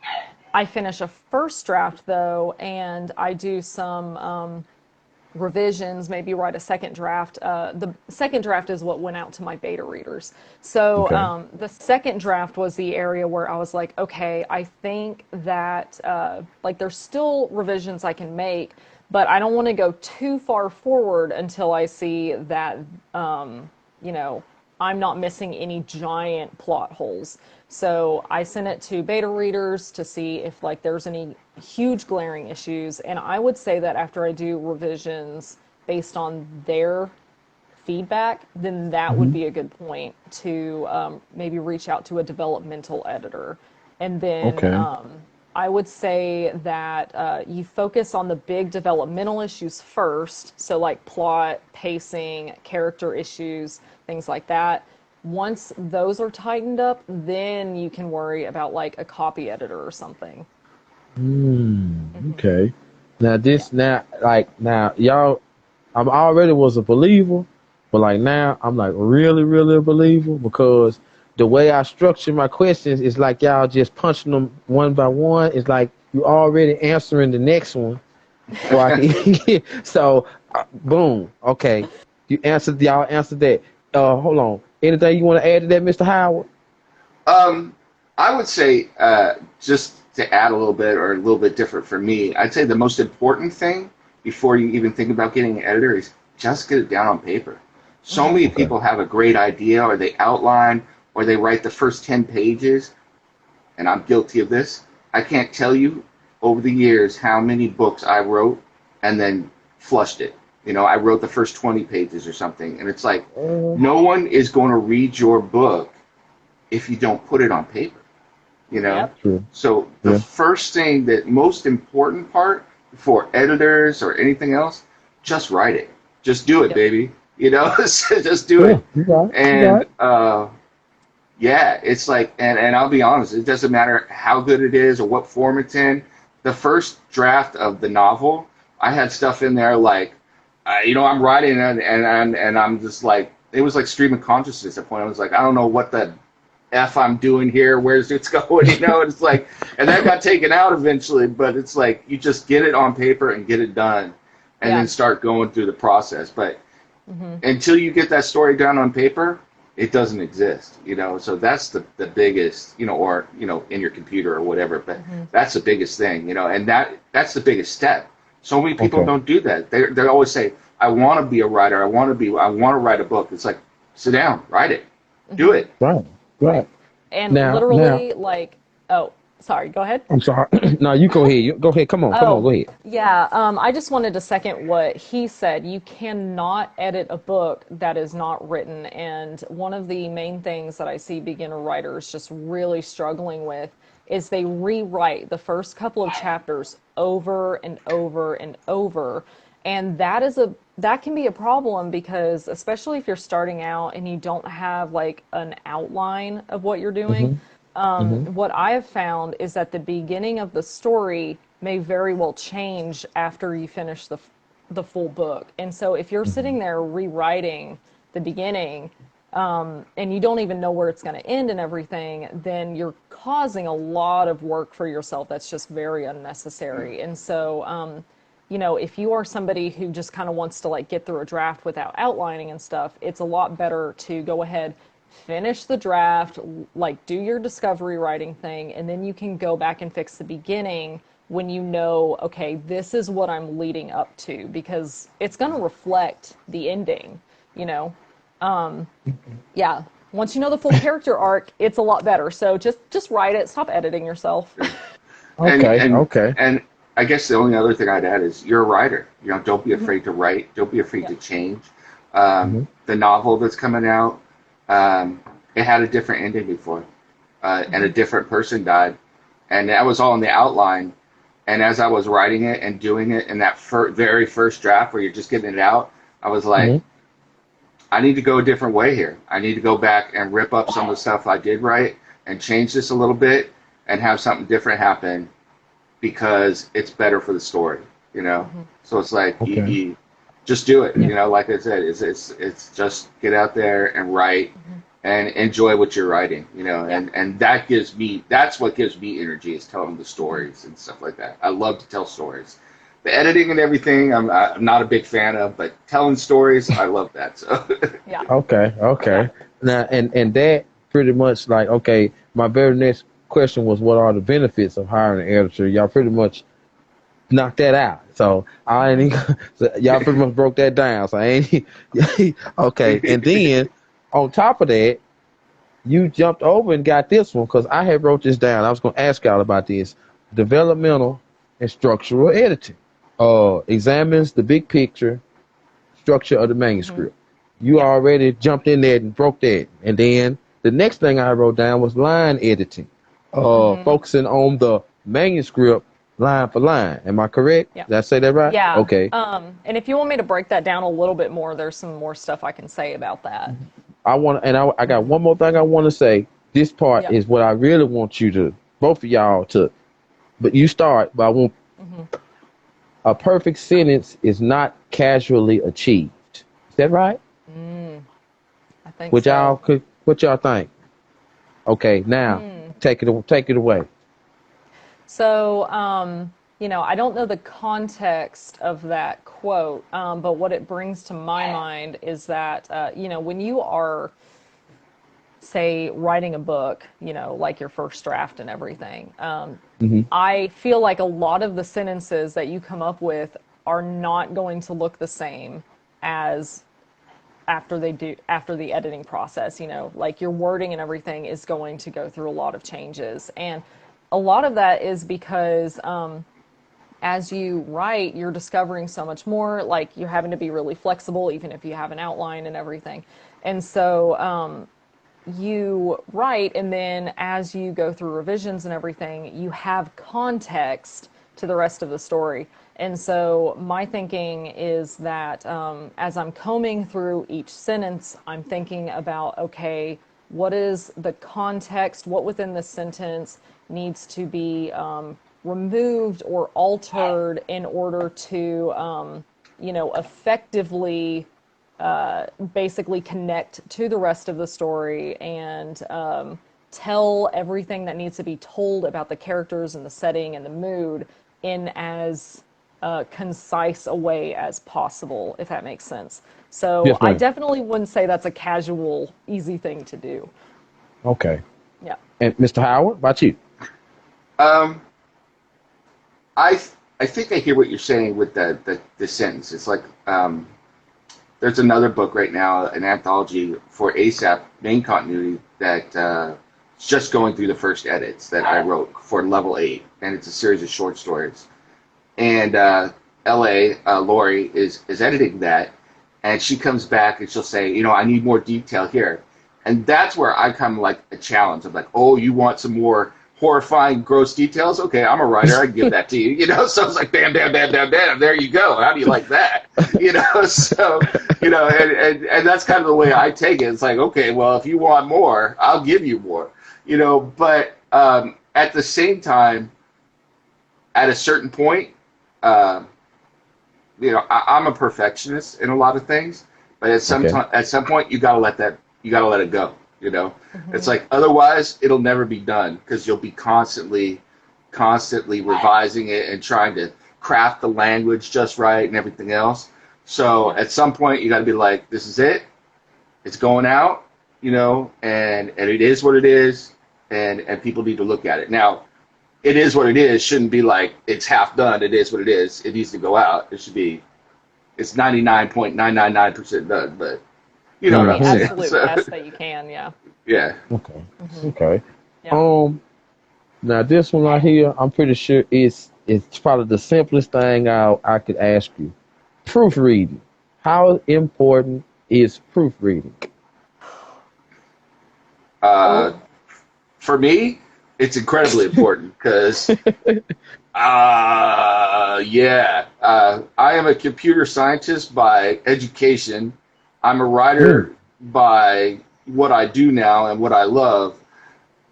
I finish a first draft, though, and I do some revisions, maybe write a second draft. The second draft is what went out to my beta readers. So the second draft was the area where I was like, okay, I think that like there's still revisions I can make, but I don't want to go too far forward until I see that, you know, I'm not missing any giant plot holes. So I sent it to beta readers to see if like there's any huge glaring issues. And I would say that after I do revisions based on their feedback, then that would be a good point to maybe reach out to a developmental editor. And then I would say that you focus on the big developmental issues first. So like plot, pacing, character issues, things like that. Once those are tightened up, then you can worry about like a copy editor or something. Okay. Now y'all, I'm already was a believer, but like now I'm like really, really a believer because the way I structure my questions is like y'all just punching them one by one. It's like you already answering the next one. So, boom. Okay. Y'all answered that. Hold on. Anything you want to add to that, Mr. Howard? I I would say, just to add a little bit or a little bit different for me, I'd say the most important thing before you even think about getting an editor is just get it down on paper. So Hmm. many Okay. people have a great idea, or they outline, or they write the first 10 pages, and I'm guilty of this. I can't tell you over the years how many books I wrote and then flushed it. I wrote the first 20 pages or something, and it's like, Uh, no one is going to read your book if you don't put it on paper, you know? Yep. true. So the Yeah. first thing, that most important part for editors or anything else, just write it. Just do it, Yep. baby. Just do Yeah. it. You got it. You got And it. yeah, it's like, and I'll be honest, it doesn't matter how good it is or what form it's in. The first draft of the novel, I had stuff in there like, I'm writing and I'm just like, it was like stream of consciousness at the point. I was like, I don't know what the F I'm doing here. Where's it going? It's like, and that got taken out eventually, but it's like, you just get it on paper and get it done and then Yeah. start going through the process. But Hmm. until you get that story down on paper, it doesn't exist. So that's the biggest, or in your computer or whatever, but Hmm. that's the biggest thing. And that's the biggest step. So many people Okay. don't do that. They always say, I want to be a writer. I want to write a book. It's like, sit down, write it, do Hmm. it. Right. Right. Right. And Now, literally, like, oh, sorry, go ahead. I'm sorry. No, you go ahead. You go ahead. Come on. Come on. Oh, Go ahead. yeah. I just wanted to second what he said. You cannot edit a book that is not written. And one of the main things that I see beginner writers just really struggling with is they rewrite the first couple of chapters over and over and over. And that can be a problem because especially if you're starting out and you don't have like an outline of what you're doing, Mm-hmm. Mm-hmm. what I have found is that the beginning of the story may very well change after you finish the full book. And so if you're Mm-hmm. sitting there rewriting the beginning, and you don't even know where it's going to end and everything, then you're causing a lot of work for yourself that's just very unnecessary. And so, if you are somebody who just kind of wants to like get through a draft without outlining and stuff, it's a lot better to go ahead, finish the draft, like do your discovery writing thing, and then you can go back and fix the beginning when you know, okay, this is what I'm leading up to, because it's going to reflect the ending, you know. Yeah. Once you know the full character arc, it's a lot better. So just write it, stop editing yourself. and Okay. and Okay. and I guess the only other thing I'd add is, you're a writer. Don't be Hmm. afraid to write. Don't be afraid Yeah. to change. Mm-hmm. The novel that's coming out, it had a different ending before, and a Hmm. different person died, and that was all in the outline. And as I was writing it and doing it in that very first draft where you're just getting it out, I was like, Mm-hmm. I need to go a different way here. I need to go back and rip up some of the stuff I did right and change this a little bit and have something different happen, because it's better for the story. Hmm. So it's like, Okay. you just do it. Yeah. Like I said, it's just get out there and write Hmm. and enjoy what you're writing. Yeah. And that's what gives me energy, is telling the stories and stuff like that. I love to tell stories. The editing and everything, I'm not a big fan of, but telling stories, I love that. So Yeah. Okay. Yeah. Okay. Now, and that pretty much like, okay. My very next question was, what are the benefits of hiring an editor? Y'all pretty much knocked that out. So I ain't Hmm. even, so y'all pretty much broke that down. So I ain't okay. And then on top of that, you jumped over and got this one because I had wrote this down. I was going to ask y'all about this. Developmental and structural editing. Examines the big picture structure of the Hmm. manuscript. You Yeah. already jumped in there and broke that. And then the next thing I wrote down was line editing. Hmm. Focusing on the manuscript line for line. Am I correct? Yeah. Did I say that right? Yeah. Okay. And if you want me to break that down a little bit more, there's some more stuff I can say about that. I got one more thing I want to say. This part Yeah. is what I really want you to, both of y'all to, but you start, but I want Hmm. a perfect sentence is not casually achieved. Is that right? Mm, I think What y'all so. could, what y'all think? Okay, now take it away. So, I don't know the context of that quote, but what it brings to my mind is that, when you are say, writing a book, like your first draft and everything. Hmm. I feel like a lot of the sentences that you come up with are not going to look the same as after the editing process. Like your wording and everything is going to go through a lot of changes, and a lot of that is because as you write, you're discovering so much more. Like you're having to be really flexible, even if you have an outline and everything. And so you write, and then as you go through revisions and everything, you have context to the rest of the story. And so my thinking is that as I'm combing through each sentence, I'm thinking about, okay, what is the context? What within the sentence needs to be removed or altered in order to, effectively basically connect to the rest of the story and tell everything that needs to be told about the characters and the setting and the mood in as concise a way as possible, if that makes sense. So Yes, I ma'am. definitely wouldn't say that's a casual, easy thing to do. Okay. Yeah. And Mr. Howard, about you? Um, I I think I hear what you're saying with the sentence. It's like there's another book right now, an anthology for ASAP main continuity that is just going through the first edits that I wrote for Level 8, and it's a series of short stories. And L.A. Lori is editing that, and she comes back and she'll say, I need more detail here, and that's where I come like a challenge. I'm like, oh, you want some more horrifying, gross details? Okay, I'm a writer. I can give that to you. So it's like, bam, bam, bam, bam, bam. There you go. How do you like that? So and that's kind of the way I take it. It's like, okay, well, if you want more, I'll give you more. But at the same time, at a certain point, uh, I'm a perfectionist in a lot of things, but Okay. at some point, you gotta let it go. It's Mm-hmm. like otherwise it'll never be done because you'll be constantly revising it and trying to craft the language just right and everything else. So Yeah. at some point, you got to be like, this is it. It's going out, and it is what it is, and people need to look at it now. It is what it is shouldn't be like it's half done. It is what it is. It needs to go out. It should be it's 99.999% done. But you know what The I'm Hmm. saying. absolute So best that you can. Yeah. yeah. Okay. Hmm. Okay. Yeah. Um. Now this one right here, I'm pretty sure it's probably the simplest thing I could ask you. Proofreading. How important is proofreading? Uh, Oh. for me, it's incredibly important because yeah, I am a computer scientist by education. I'm a Mm. writer by what I do now and what I love,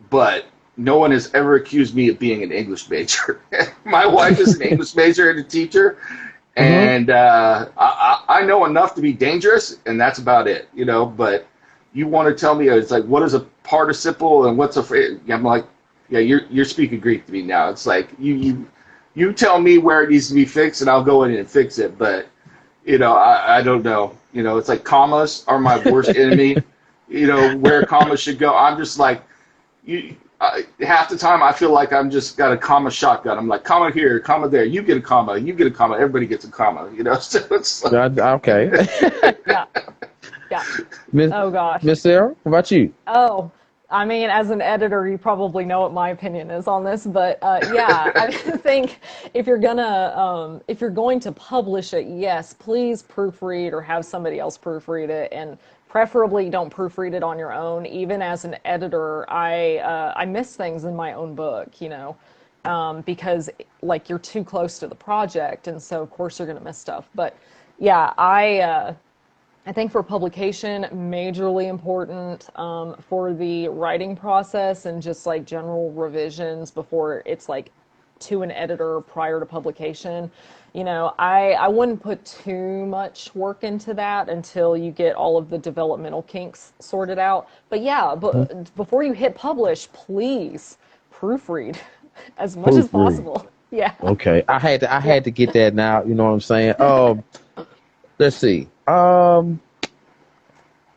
but no one has ever accused me of being an English major. My wife is an English major and a teacher, Uh-huh. and I know enough to be dangerous, and that's about it, But you want to tell me it's like what is a participle and what's a? I'm like, yeah, you're speaking Greek to me now. It's like you tell me where it needs to be fixed, and I'll go in and fix it. But I don't know. It's like commas are my worst enemy. Where commas should go. I'm just like half the time I feel like I'm just got a comma shotgun. I'm like comma here, comma there. You get a comma, you get a comma. Everybody gets a comma. So it's like, Okay. Yeah. Yeah. Miss Oh gosh. Miss Sarah, what about you? Oh, I mean, as an editor, you probably know what my opinion is on this, but yeah, I think if you're going to publish it, yes, please proofread or have somebody else proofread it, and preferably don't proofread it on your own. Even as an editor, I miss things in my own book, because like you're too close to the project, and so of course you're gonna miss stuff. But yeah, I think for publication, majorly important for the writing process and just like general revisions before it's like to an editor prior to publication. I wouldn't put too much work into that until you get all of the developmental kinks sorted out. But yeah, Mhm. but before you hit publish, please proofread as much as Proofread. possible. Yeah. Okay. I Yeah. had to get that now, you know what I'm saying? Let's see.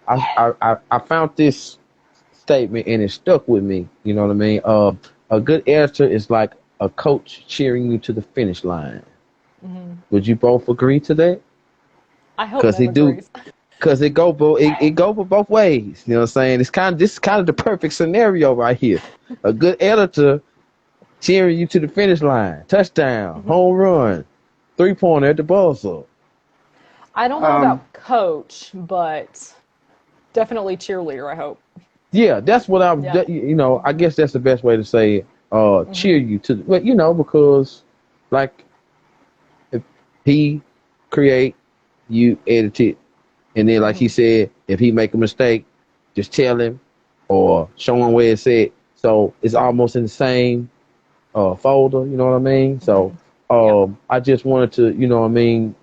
I found this statement, and it stuck with me. You know what I mean? A good editor is like a coach cheering you to the finish line. Hmm. Would you both agree to that? I hope Because he Nim do. agrees. Because it go for both ways. You know what I'm saying? This is kind of the perfect scenario right here. A good editor cheering you to the finish line, touchdown, Hmm. home run, 3-pointer at the buzzer. I don't know Um, about coach, but definitely cheerleader, I hope. Yeah, that's what Yeah. I Hmm. guess that's the best way to say it. Cheer Hmm. you to, but because like if he create, you edit it, and then like he Hmm. said, if he make a mistake, just tell him or show him where it's at. So it's Hmm. almost in the same folder. You know what I mean? So Hmm. Yeah. I just wanted to,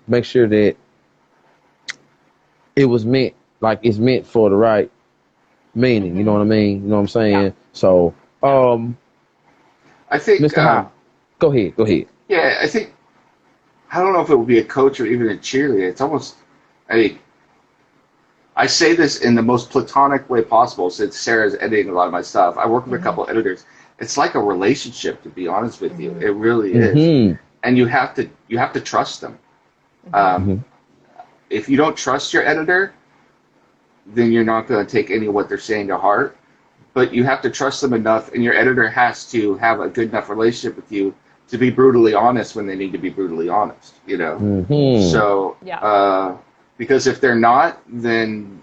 make sure that it was meant like it's meant for the right meaning. You know Hmm. what I mean? You know what I'm Yeah. saying? So Yeah. I think, Mr. High, go ahead, go ahead. yeah, I think I don't know if it would be a coach or even a cheerleader. It's almost, I mean, I say this in the most platonic way possible since Sarah's editing a lot of my stuff. I work with a Hmm. couple editors. It's like a relationship, to be honest with you. Hmm. It really is, Mm-hmm. and you have to trust them. Hmm. Um, Mm-hmm. if you don't trust your editor, then you're not going to take any of what they're saying to heart. But you have to trust them enough, and your editor has to have a good enough relationship with you to be brutally honest when they need to be brutally honest. Hmm. Mm-hmm. So, Yeah. because if they're not, then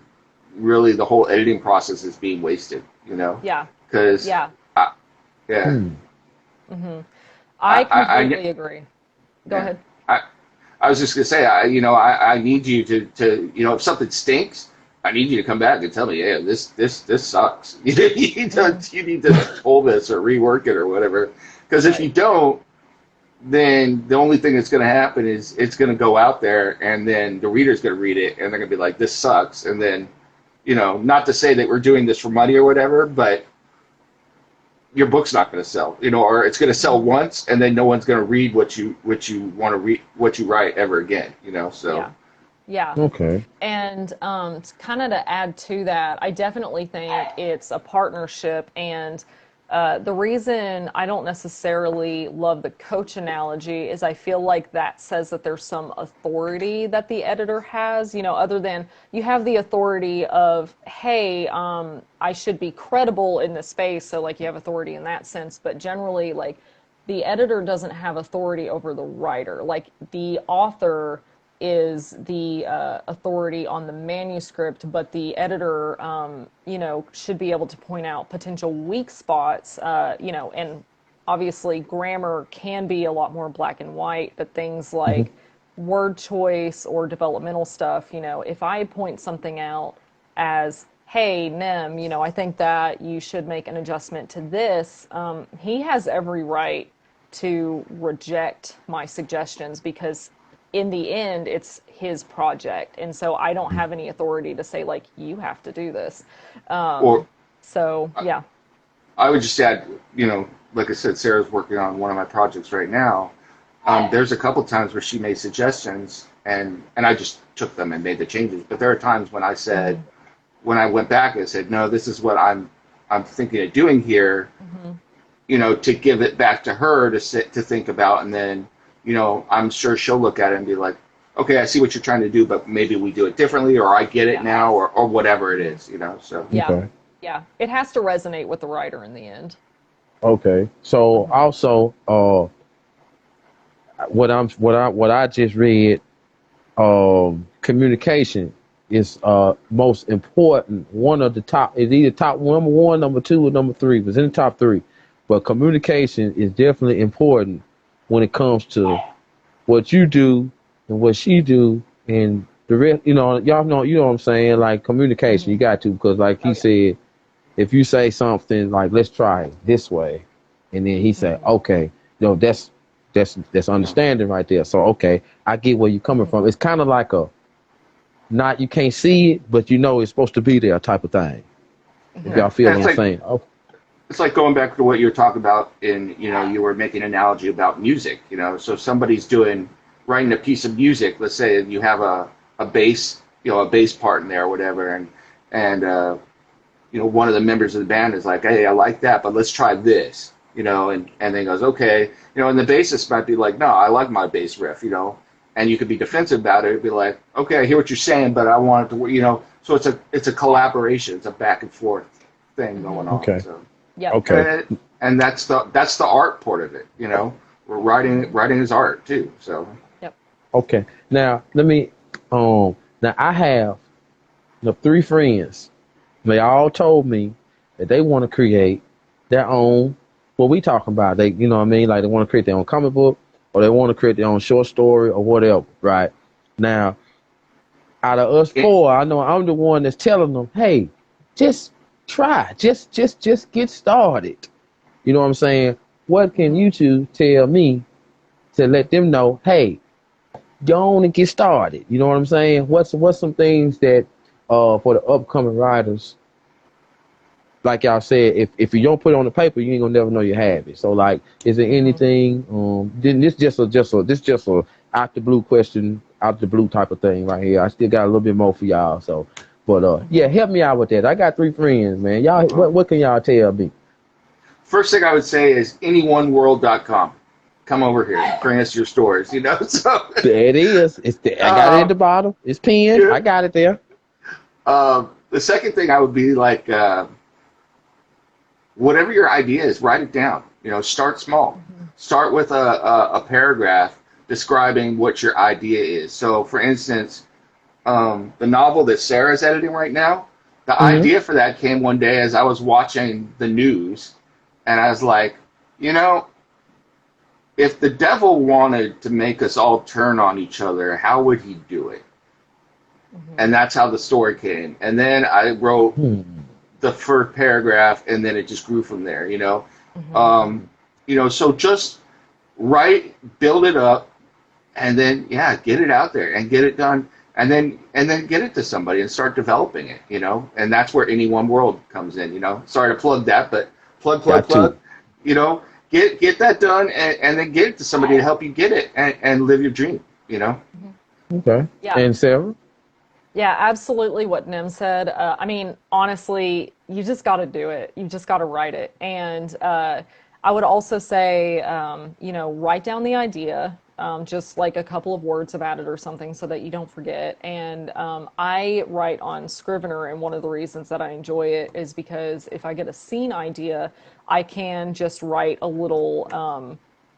really the whole editing process is being wasted. Yeah. Because Yeah. yeah, Hmm. Hmm. I, I I, I, completely agree. Go yeah, ahead. I, I was just gonna say, I need you to, if something stinks, I need you to come back and tell me, yeah, this sucks. Hmm. You need to pull this or rework it or whatever. Because if you Right. don't, then the only thing that's going to happen is it's going to go out there, and then the reader's going to read it, and they're going to be like, this sucks. And then, not to say that we're doing this for money or whatever, but your book's not going to sell, or it's going to sell Hmm. once, and then no one's going to read what you want to read, what you write ever again. So Yeah. Yeah. Okay. And kind of to add to that, I definitely think it's a partnership. And the reason I don't necessarily love the coach analogy is I feel like that says that there's some authority that the editor has, other than you have the authority of, hey, I should be credible in this space. So, like, you have authority in that sense. But generally, like, the editor doesn't have authority over the writer. Like, the author is the authority on the manuscript, but the editor, should be able to point out potential weak spots, and obviously grammar can be a lot more black and white, but things Mm-hmm. like word choice or developmental stuff, if I point something out as, hey, Nim, I think that you should make an adjustment to this, he has every right to reject my suggestions because in the end, it's his project. And so I don't have any authority to say, like, you have to do this. or So, yeah. I would just add, like I said, Sarah's working on one of my projects right now. There's a couple times where she made suggestions, and I just took them and made the changes. But there are times when Hmm. when I went back and said, no, this is what I'm thinking of doing here, Hmm. to give it back to her to sit to think about, and then, I'm sure she'll look at it and be like, okay, I see what you're trying to do, but maybe we do it differently, or I get it Yeah. now, or whatever it Hmm. is. So Yeah. Okay. Yeah. It has to resonate with the writer in the end. Okay. So Hmm. also, what I just read, communication is most important. One of the top is either top number one, number two, or number three. It was in the top three, but communication is definitely important when it comes to what you do and what she do and the rest. Y'all know, what I'm saying. Like communication, Hmm. you got to because, like he Oh, yeah. said, if you say something like "let's try it this way," and then he said, Hmm. "Okay, that's yeah, understanding right there." So okay, I get where you're coming Hmm. from. It's kind of like a not you can't see it, but it's supposed to be there type of thing. If Hmm. y'all yeah. feel And what it's I'm like saying. Oh, going back to what you were talking about in, you were making an analogy about music. So if somebody's writing a piece of music, let's say you have a bass, a bass part in there or whatever, and one of the members of the band is like, hey, I like that, but let's try this, and then goes, okay, and the bassist might be like, no, I like my bass riff, and you could be defensive about it. It'd be like, okay, I hear what you're saying, but I want it to, so it's a collaboration, it's a back and forth thing going on. Okay. So, Yeah. Okay. and that's the art part of it, Writing is art too. So. Yep. Okay. Now let me. Now I have the 3 friends. They all told me that they want to create their own. What we talking about? They, you know what I mean? Like they want to create their own comic book, or they want to create their own short story, or whatever. Right? Now, out of us 4, I know I'm the one that's telling them, hey, just try, just get started. You know what I'm saying? What can you two tell me to let them know, hey, go on and get started? You know what I'm saying? What's some things that for the upcoming writers, like y'all said, if you don't put it on the paper, you ain't gonna never know you have it. So like, is there anything? This just a out the blue question, out the blue type of thing right here. I still got a little bit more for y'all. So, but yeah, help me out with that. I got 3 friends, man. Y'all, what can y'all tell me? First thing I would say is anyoneworld.com. Come over here, bring us your stories. So There it is. It's there. I got it at the bottom. It's pinned. Yeah. I got it there. The second thing I would be like, whatever your idea is, write it down. Start small. Start with a paragraph describing what your idea is. So, for instance, the novel that Sarah's editing right now, the idea for that came one day as I was watching the news, and I was like, if the devil wanted to make us all turn on each other, how would he do it? And that's how the story came. And then I wrote the first paragraph, and then it just grew from there, so just write, build it up, and then, get it out there and get it done. And then get it to somebody and start developing it, and that's where Any One World comes in, Sorry to plug that, but plug, get that done and then get it to somebody to help you get it and live your dream, Okay. Yeah. And Sarah? Yeah, absolutely what Nim said. I mean, honestly, you just got to do it. You just got to write it. And I would also say, write down the idea, just like a couple of words about it or something so that you don't forget. And I write on Scrivener, and one of the reasons that I enjoy it is because if I get a scene idea, I can just write a little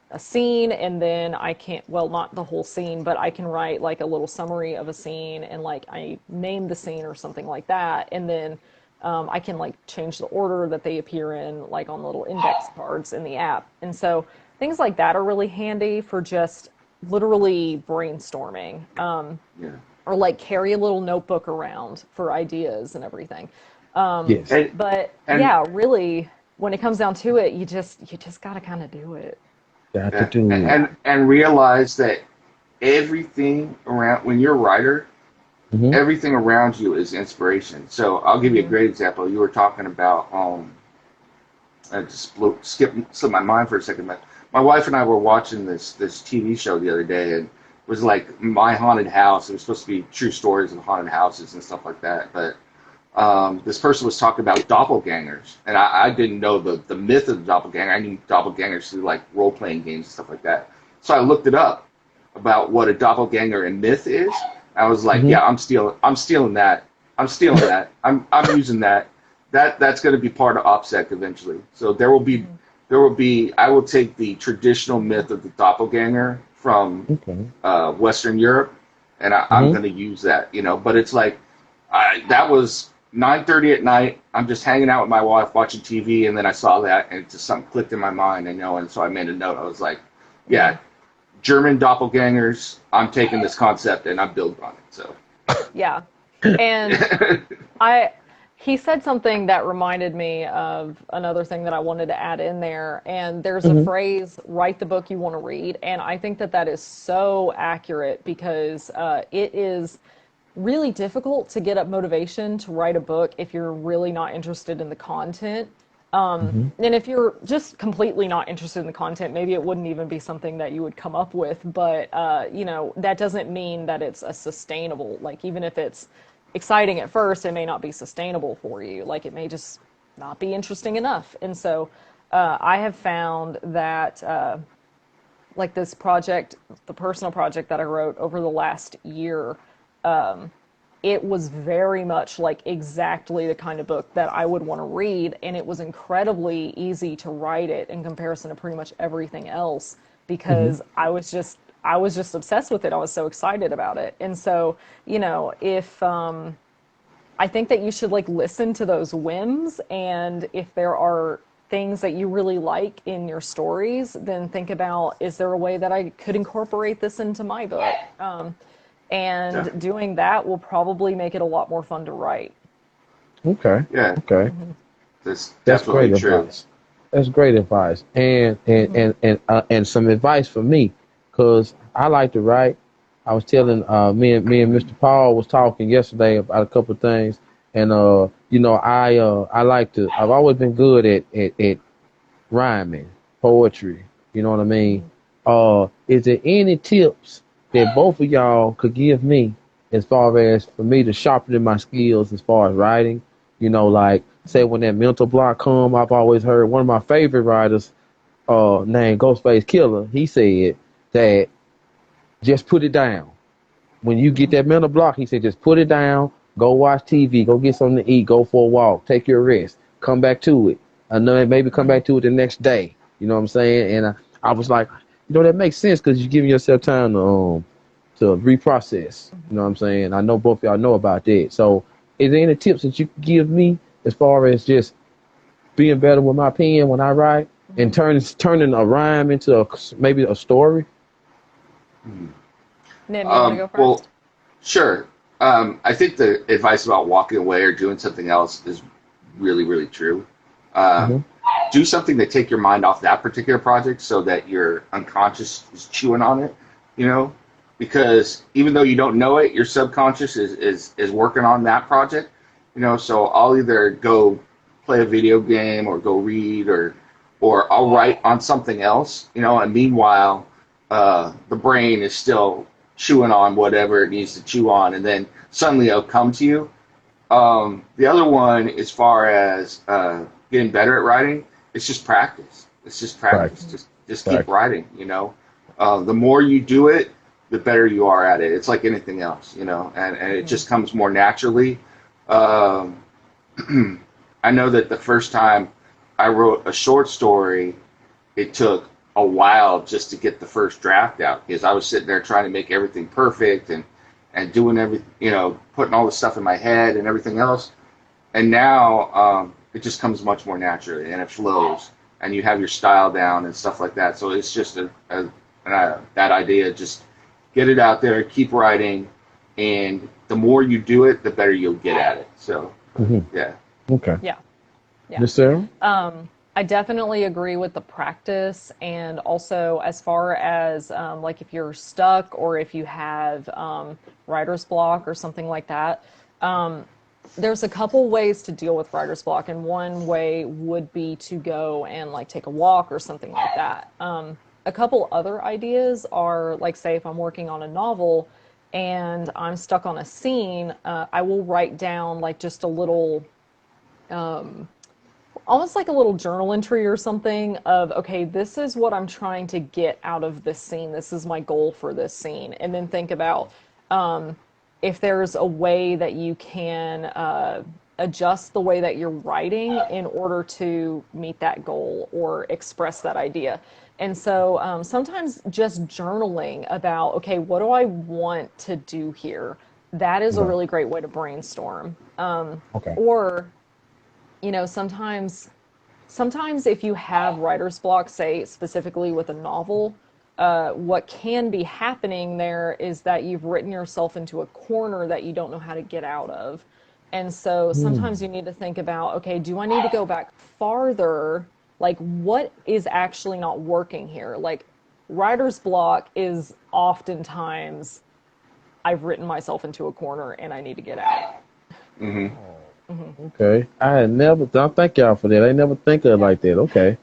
a scene, and then I can't, well, not the whole scene, but I can write like a little summary of a scene, and like I name the scene or something like that, and then I can like change the order that they appear in, like on the little index cards in the app. And so things like that are really handy for just literally brainstorming, or like carry a little notebook around for ideas and everything. Yes. But yeah, really, when it comes down to it, you just got to kind of do it. Got to do it. And realize that everything around, when you're a writer, everything around you is inspiration. So I'll give you a great example. You were talking about, I just slipped my mind for a second, but my wife and I were watching this TV show the other day, and it was like My Haunted House. It was supposed to be true stories of haunted houses and stuff like that, but this person was talking about doppelgangers, and I didn't know the myth of the doppelganger. I knew doppelgangers through like role-playing games and stuff like that. So I looked it up about what a doppelganger and myth is. I was like, yeah, I'm stealing that. I'm using that. That's going to be part of OPSEC eventually. So there will be. I will take the traditional myth of the doppelganger from Western Europe, and I'm going to use that. But it's like that was 9:30 at night. I'm just hanging out with my wife watching TV, and then I saw that, and it just something clicked in my mind, and so I made a note. I was like, yeah, German doppelgangers. I'm taking this concept and I'm building on it. So yeah, and he said something that reminded me of another thing that I wanted to add in there. And there's a phrase, write the book you want to read. And I think that is so accurate because it is really difficult to get up motivation to write a book if you're really not interested in the content. And if you're just completely not interested in the content, maybe it wouldn't even be something that you would come up with. But, that doesn't mean that it's a sustainable, like even if it's exciting at first, it may not be sustainable for you. Like it may just not be interesting enough. And so I have found that like this project, the personal project that I wrote over the last year, it was very much like exactly the kind of book that I would want to read, and it was incredibly easy to write it in comparison to pretty much everything else because I was just obsessed with it. I was so excited about it. And so, you know, if I think that you should like listen to those whims, and if there are things that you really like in your stories, then think about, is there a way that I could incorporate this into my book? And doing that will probably make it a lot more fun to write. Okay. Yeah. Okay. That's great definitely true. advice. That's great advice. And some advice for me, because I like to write. I was telling me and Mr. Paul was talking yesterday about a couple of things, and you know, I like to. I've always been good at rhyming, poetry. You know what I mean? Is there any tips that both of y'all could give me as far as for me to sharpen my skills as far as writing? You know, like say when that mental block come, I've always heard one of my favorite writers, named Ghostface Killer. He said that just put it down. When you get that mental block, he said just put it down, go watch TV, go get something to eat, go for a walk, take your rest, come back to it. And then maybe come back to it the next day. You know what I'm saying? And I was like, you know, that makes sense because you're giving yourself time to reprocess. You know what I'm saying? I know both of y'all know about that. So is there any tips that you could give me as far as just being better with my pen when I write and turning a rhyme into maybe a story? Nim, you want to go first? Well, sure. I think the advice about walking away or doing something else is really, really true. Do something to take your mind off that particular project so that your unconscious is chewing on it, you know, because even though you don't know it, your subconscious is working on that project, you know. So I'll either go play a video game or go read or I'll write on something else, you know, and meanwhile the brain is still chewing on whatever it needs to chew on, and then suddenly it'll come to you. The other one, as far as getting better at writing, it's just practice. It's just practice. Just keep writing, you know. The more you do it, the better you are at it. It's like anything else, you know, and it just comes more naturally. I know that the first time I wrote a short story, it took a while just to get the first draft out because I was sitting there trying to make everything perfect and doing everything, you know, putting all the stuff in my head and everything else. And now it just comes much more naturally and it flows and you have your style down and stuff like that. So it's just that idea, just get it out there, keep writing, and the more you do it, the better you'll get at it. So, yeah. Okay. Yeah. Miss Sarah? I definitely agree with the practice, and also as far as like if you're stuck or if you have writer's block or something like that, there's a couple ways to deal with writer's block, and one way would be to go and like take a walk or something like that. A couple other ideas are like, say if I'm working on a novel and I'm stuck on a scene, I will write down like just a little almost like a little journal entry or something of, okay, this is what I'm trying to get out of this scene. This is my goal for this scene. And then think about if there's a way that you can adjust the way that you're writing in order to meet that goal or express that idea. And so sometimes just journaling about, okay, what do I want to do here? That is a really great way to brainstorm. Or, you know, sometimes if you have writer's block, say specifically with a novel, what can be happening there is that you've written yourself into a corner that you don't know how to get out of. And so sometimes you need to think about, okay, do I need to go back farther? Like, what is actually not working here? Like, writer's block is oftentimes, I've written myself into a corner and I need to get out. Okay. I had never thought, thank y'all for that. I never think of it like that. Okay.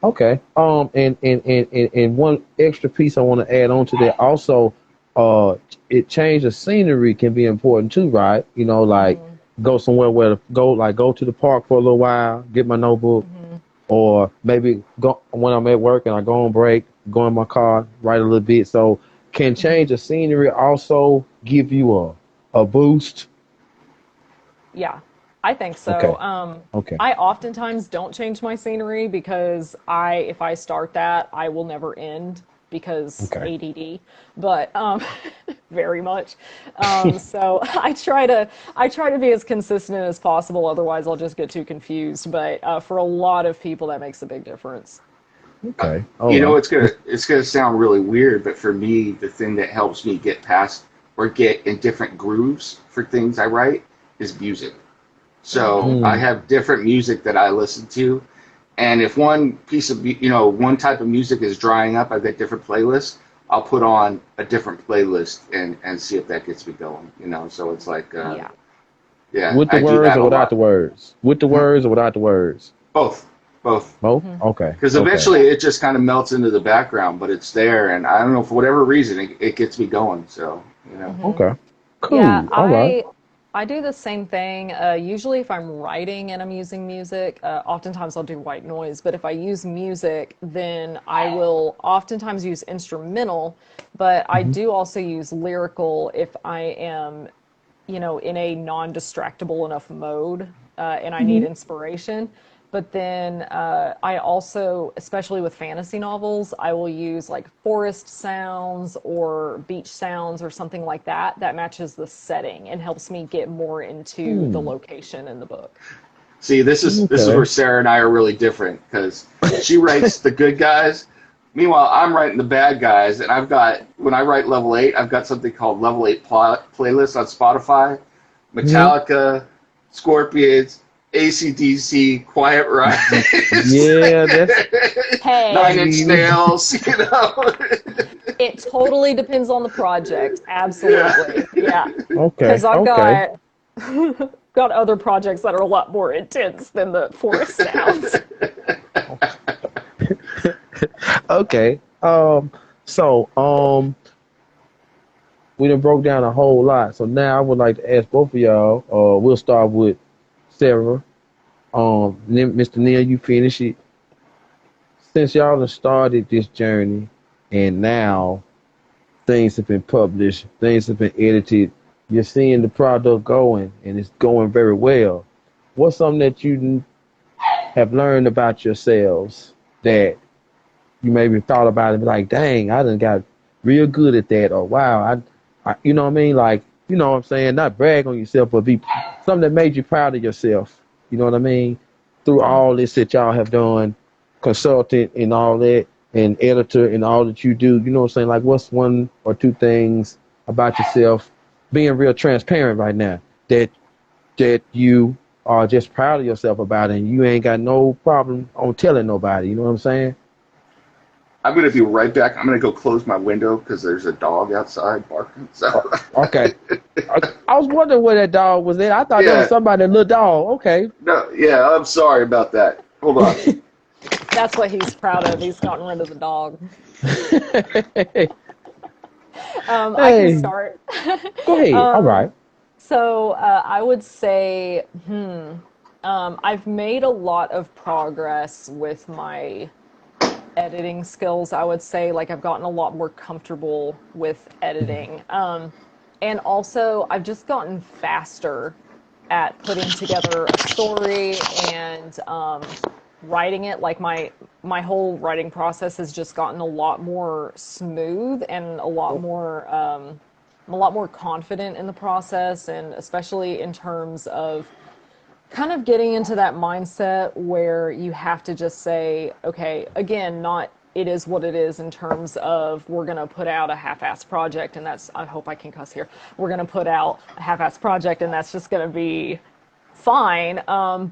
Okay. And one extra piece I want to add on to that also, uh, it change the scenery can be important too, right? Like Hmm. go somewhere where to go, like go to the park for a little while, get my notebook, Hmm. or maybe go when I'm at work and I go on break, go in my car, write a little bit. So can Hmm. change the scenery also give you a boost? Yeah, I think so. Okay. Okay. I oftentimes don't change my scenery because if I start that, I will never end because Okay. ADD, but very much. So I try to be as consistent as possible. Otherwise, I'll just get too confused. But for a lot of people, that makes a big difference. Okay. All You know, right. it's gonna sound really weird, but for me, the thing that helps me get past or get in different grooves for things I write is music. So Mm-hmm. I Mm, have different music that I listen to, and if one piece of one type of music is drying up, I've got different playlists. I'll put on a different playlist and see if that gets me going. So it's like, Yeah. yeah, with the I do words that or a without the lot. words? With the Hmm? words or without the words? Both, both. Both. Hmm. Okay. Because Okay. eventually Yeah. it just kind of melts into the background, but it's there, and I don't know, for whatever reason it gets me going. So Hmm. Okay. Yeah, Cool. All right. I do the same thing. Usually, if I'm writing and I'm using music, oftentimes I'll do white noise. But if I use music, then I will oftentimes use instrumental. But I Hmm. do also use lyrical if I am, in a non-distractible enough mode, and I need Hmm. inspiration. But then I also, especially with fantasy novels, I will use like forest sounds or beach sounds or something like that that matches the setting and helps me get more into the Hmm. location in the book. see, this is where Okay. Sarah and I are really different because she writes the good guys. Meanwhile, I'm writing the bad guys, and when I write level 8, I've got something called level 8 playlist on Spotify. Hmm. Metallica, Scorpions, AC/DC, Quiet Riot, Yeah, that's. I Hey, Nine Inch mean, Nails. it totally depends on the project. Yeah. Absolutely. Yeah. okay. Because I've Okay. got got other projects that are a lot more intense than the forest sounds. Okay. So we done broke down a whole lot. So now I would like to ask both of y'all. We'll start with Sarah. Mr. Neil, you finish it. Since y'all have started this journey, and now things have been published, things have been edited. You're seeing the product going, and it's going very well. What's something that you have learned about yourselves that you maybe thought about and be like, dang, I done got real good at that, or wow, you know what I mean? Like, you know what I'm saying? Not brag on yourself, but be something that made you proud of yourself. You know what I mean? Through all this that y'all have done, consultant and all that, and editor and all that you do. You know what I'm saying? Like, what's one or two things about yourself, being real transparent right now, that you are just proud of yourself about, and you ain't got no problem on telling nobody. You know what I'm saying? I'm going to be right back. I'm going to go close my window because there's a dog outside barking. So, Okay. I was wondering where that dog was at. I thought that was yeah. somebody's little dog. Okay. No, yeah, I'm sorry about that. Hold on. That's what he's proud of. He's gotten rid of the dog. I can Hey, start. go ahead. All right. So I would say, I've made a lot of progress with my editing skills. I would say, like, I've gotten a lot more comfortable with editing. And also, I've just gotten faster at putting together a story and writing it. Like my whole writing process has just gotten a lot more smooth and I'm a lot more confident in the process, and especially in terms of kind of getting into that mindset where you have to just say, okay, again, not it is what it is in terms of we're going to put out a half-ass project and that's, I hope I can cuss here. We're going to put out a half-ass project and that's just going to be fine.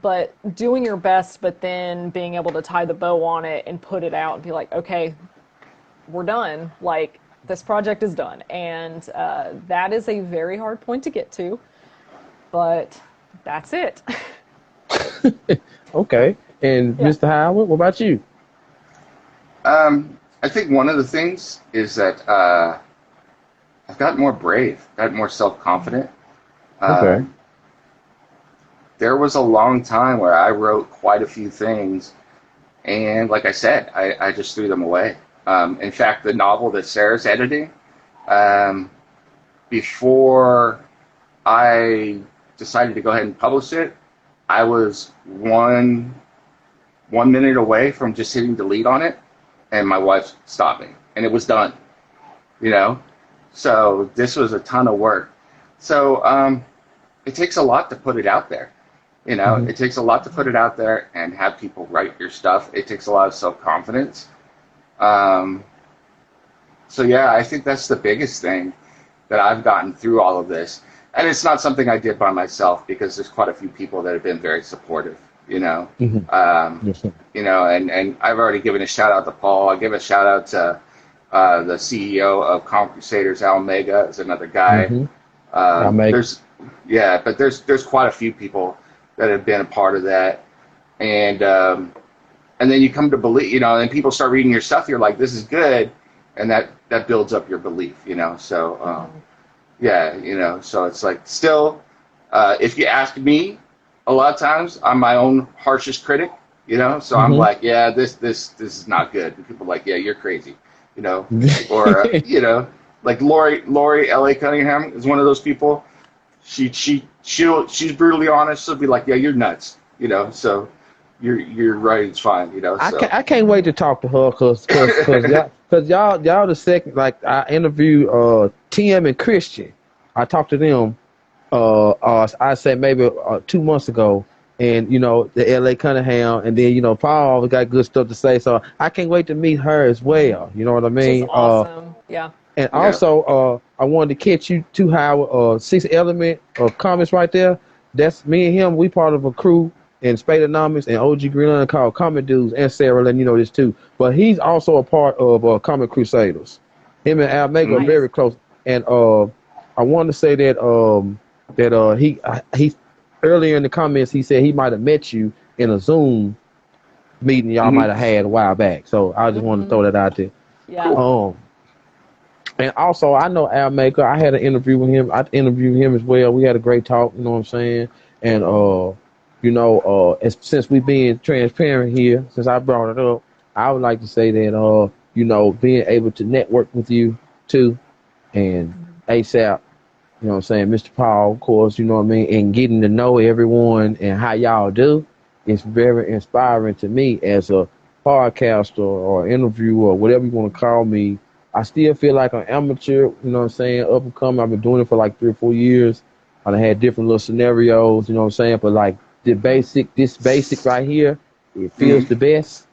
But doing your best, but then being able to tie the bow on it and put it out and be like, okay, we're done. Like, this project is done. And that is a very hard point to get to, but that's it. Okay. And Yeah. Mr. Howard, what about you? I think one of the things is that I've gotten more brave, gotten more self-confident. Okay. Um, there was a long time where I wrote quite a few things, and like I said, I just threw them away. In fact, the novel that Sarah's editing, um, before I decided to go ahead and publish it, I was one minute away from just hitting delete on it, and my wife stopped me, and it was done. You know, so this was a ton of work. So it takes a lot to put it out there. You know, Hmm. it takes a lot to put it out there and have people write your stuff. It takes a lot of self confidence. Um, so yeah, I think that's the biggest thing that I've gotten through all of this. And it's not something I did by myself because there's quite a few people that have been very supportive. You know, Hmm. um, Yes, sir. and I've already given a shout out to Paul. I give a shout out to the CEO of Calm Crusaders, Al Mega, is another guy. Hmm. I make. There's yeah, but there's quite a few people that have been a part of that, and and then you come to believe, and people start reading your stuff. You're like, this is good, and that builds up your belief, So yeah, so it's like still, if you ask me, a lot of times I'm my own harshest critic, So I'm Hmm. like, yeah, this is not good. And people are like, yeah, you're crazy, or like Lori L.A. Cunningham is one of those people. She's brutally honest. She'll be like, yeah, you're nuts, So you're right. It's fine, So I can't wait to talk to her y'all the second, like I interviewed Tim and Christian. I talked to them I said maybe 2 months ago, and the L.A. Cunningham, and then Paul always got good stuff to say. So I can't wait to meet her as well. You know what I Which is mean? awesome. Yeah. And yeah. also I wanted to catch you to Howard, Six Element comments right there. That's me and him. We part of a crew in Spadenomics and OG Greenland called Comic Dudes, and Sarah letting you know this too. But he's also a part of Comic Crusaders. Him and Al Mega are Mm-hmm. very Nice. close. And I wanted to say that he earlier in the comments he said he might have met you in a Zoom meeting y'all might Mm-hmm. have had a while back. So I just wanted to Hmm. throw that out there. Yeah. Cool. Um, and also, I know Al Maker. I had an interview with him. I interviewed him as well. We had a great talk. You know what I'm saying? And since we being transparent here, since I brought it up, I would like to say that being able to network with you too, and Mhm. ASAP. You know what I'm saying, Mr. Paul, of course. You know what I mean, and getting to know everyone and how y'all do, it's very inspiring to me as a podcaster or interviewer or whatever you want to call me. I still feel like an amateur, you know what I'm saying, up and coming. I've been doing it for like 3 or 4 years. I done had different little scenarios, you know what I'm saying, but like this basic right here, it feels Mm-hmm. the best,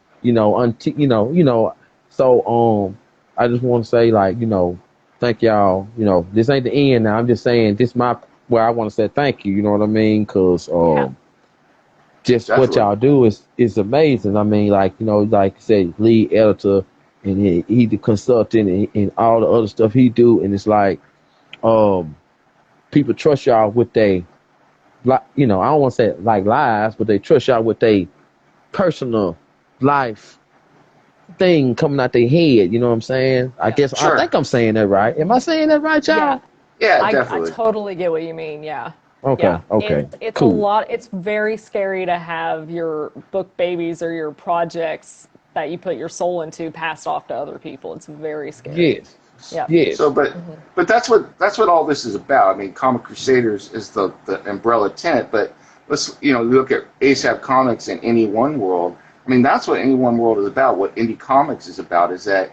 So I just want to say like, thank y'all. This ain't the end now. I'm just saying this my where I want to say thank you. You know what I mean? Cause Yeah. just what Definitely. y'all do is amazing. I mean, like like I said, lead editor, and he the consultant and all the other stuff he do, and it's like um people trust y'all with they like I don't want to say like lives, but they trust y'all with they personal life thing coming out their head. You know what I'm saying? Yeah. I Sure. think I'm saying that right. Am I saying that right, Yeah. y'all? Yeah, I definitely. totally get what you mean. Yeah. Okay, Yeah. okay, It's a cool. lot. It's very scary to have your book babies or your projects that you put your soul into passed off to other people. It's very scary. Yes, Yeah. So, yes. but that's what all this is about. I mean, Comic Crusaders is the umbrella tent, but let's look at ASAP Comics in any one world. I mean, that's what any one world is about. What indie comics is about is that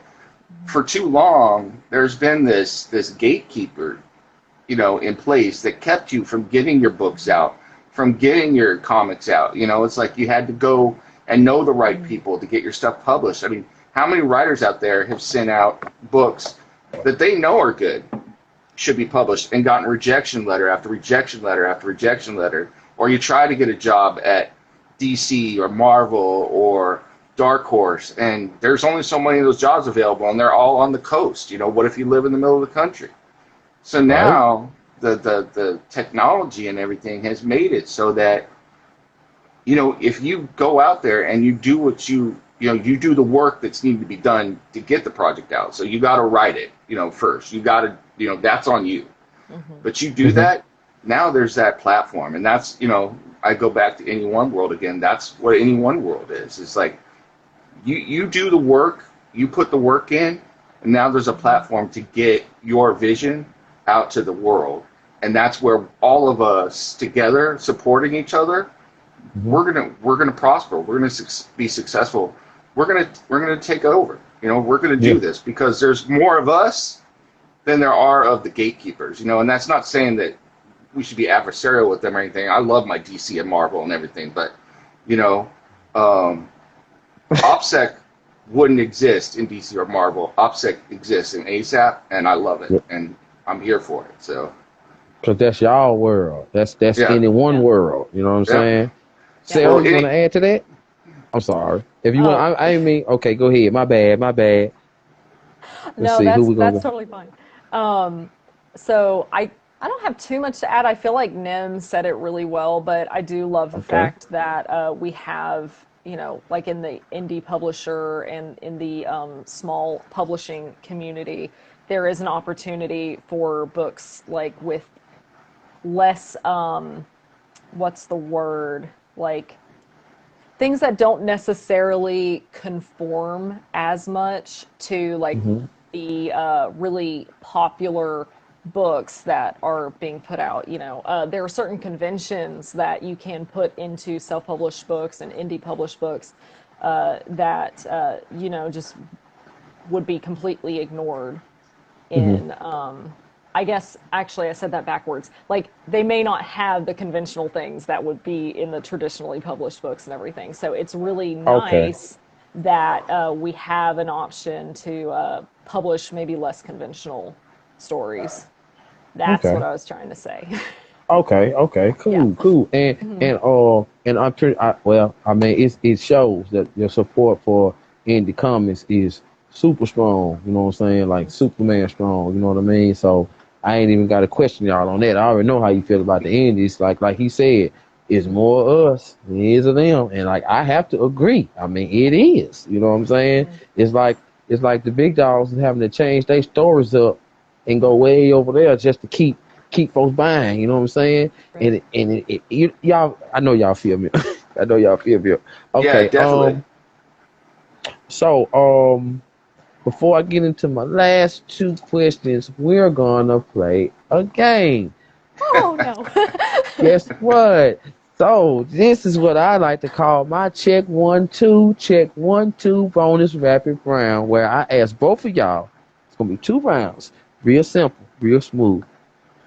for too long there's been this gatekeeper, in place that kept you from getting your books out, from getting your comics out. It's like you had to go and know the right people to get your stuff published. I mean, how many writers out there have sent out books that they know are good, should be published, and gotten rejection letter after rejection letter after rejection letter? Or you try to get a job at DC or Marvel or Dark Horse, and there's only so many of those jobs available, and they're all on the coast. What if you live in the middle of the country? So Right. now the technology and everything has made it so that if you go out there and you do what you do the work that's needed to be done to get the project out. So you got to write it, first. You got to, that's on you. Mm-hmm. But you do that, now there's that platform. And that's, I go back to Any One World again. That's what Any One World is. It's like you do the work, you put the work in, and now there's a platform to get your vision out to the world. And that's where all of us together supporting each other, we're gonna prosper. We're gonna be successful. We're gonna take over. We're gonna do this because there's more of us than there are of the gatekeepers. And that's not saying that we should be adversarial with them or anything. I love my DC and Marvel and everything, but OPSEC wouldn't exist in DC or Marvel. OPSEC exists in ASAP, and I love it, and I'm here for it. So, because that's y'all world. That's Any One World. You know what I'm saying? Sarah, you want to add to that? I'm sorry. If you want, I mean, okay, go ahead. My bad. No, that's totally fine. So I don't have too much to add. I feel like Nim said it really well, but I do love the fact that we have, like in the indie publisher and in the small publishing community, there is an opportunity for books like with less, what's the word? Like things that don't necessarily conform as much to like the really popular books that are being put out. There are certain conventions that you can put into self-published books and indie published books that just would be completely ignored in I guess actually I said that backwards. Like they may not have the conventional things that would be in the traditionally published books and everything. So it's really nice that we have an option to publish maybe less conventional stories. That's what I was trying to say. Okay, cool. And I'm pretty it shows that your support for indie comics is super strong, you know what I'm saying? Like Superman strong, you know what I mean? So I ain't even got to question y'all on that. I already know how you feel about the indies. Like he said, it's more of us than it is of them. And like I have to agree. I mean, it is. You know what I'm saying? It's like the big dogs having to change their stories up and go way over there just to keep folks buying. You know what I'm saying? Right. And y'all, I know y'all feel me. I know y'all feel me. Okay. Yeah, definitely. Before I get into my last two questions, we're gonna play a game. Oh no. Guess what? So this is what I like to call my check 1 2 bonus rapid round, where I ask both of y'all. It's gonna be 2 rounds, real simple, real smooth.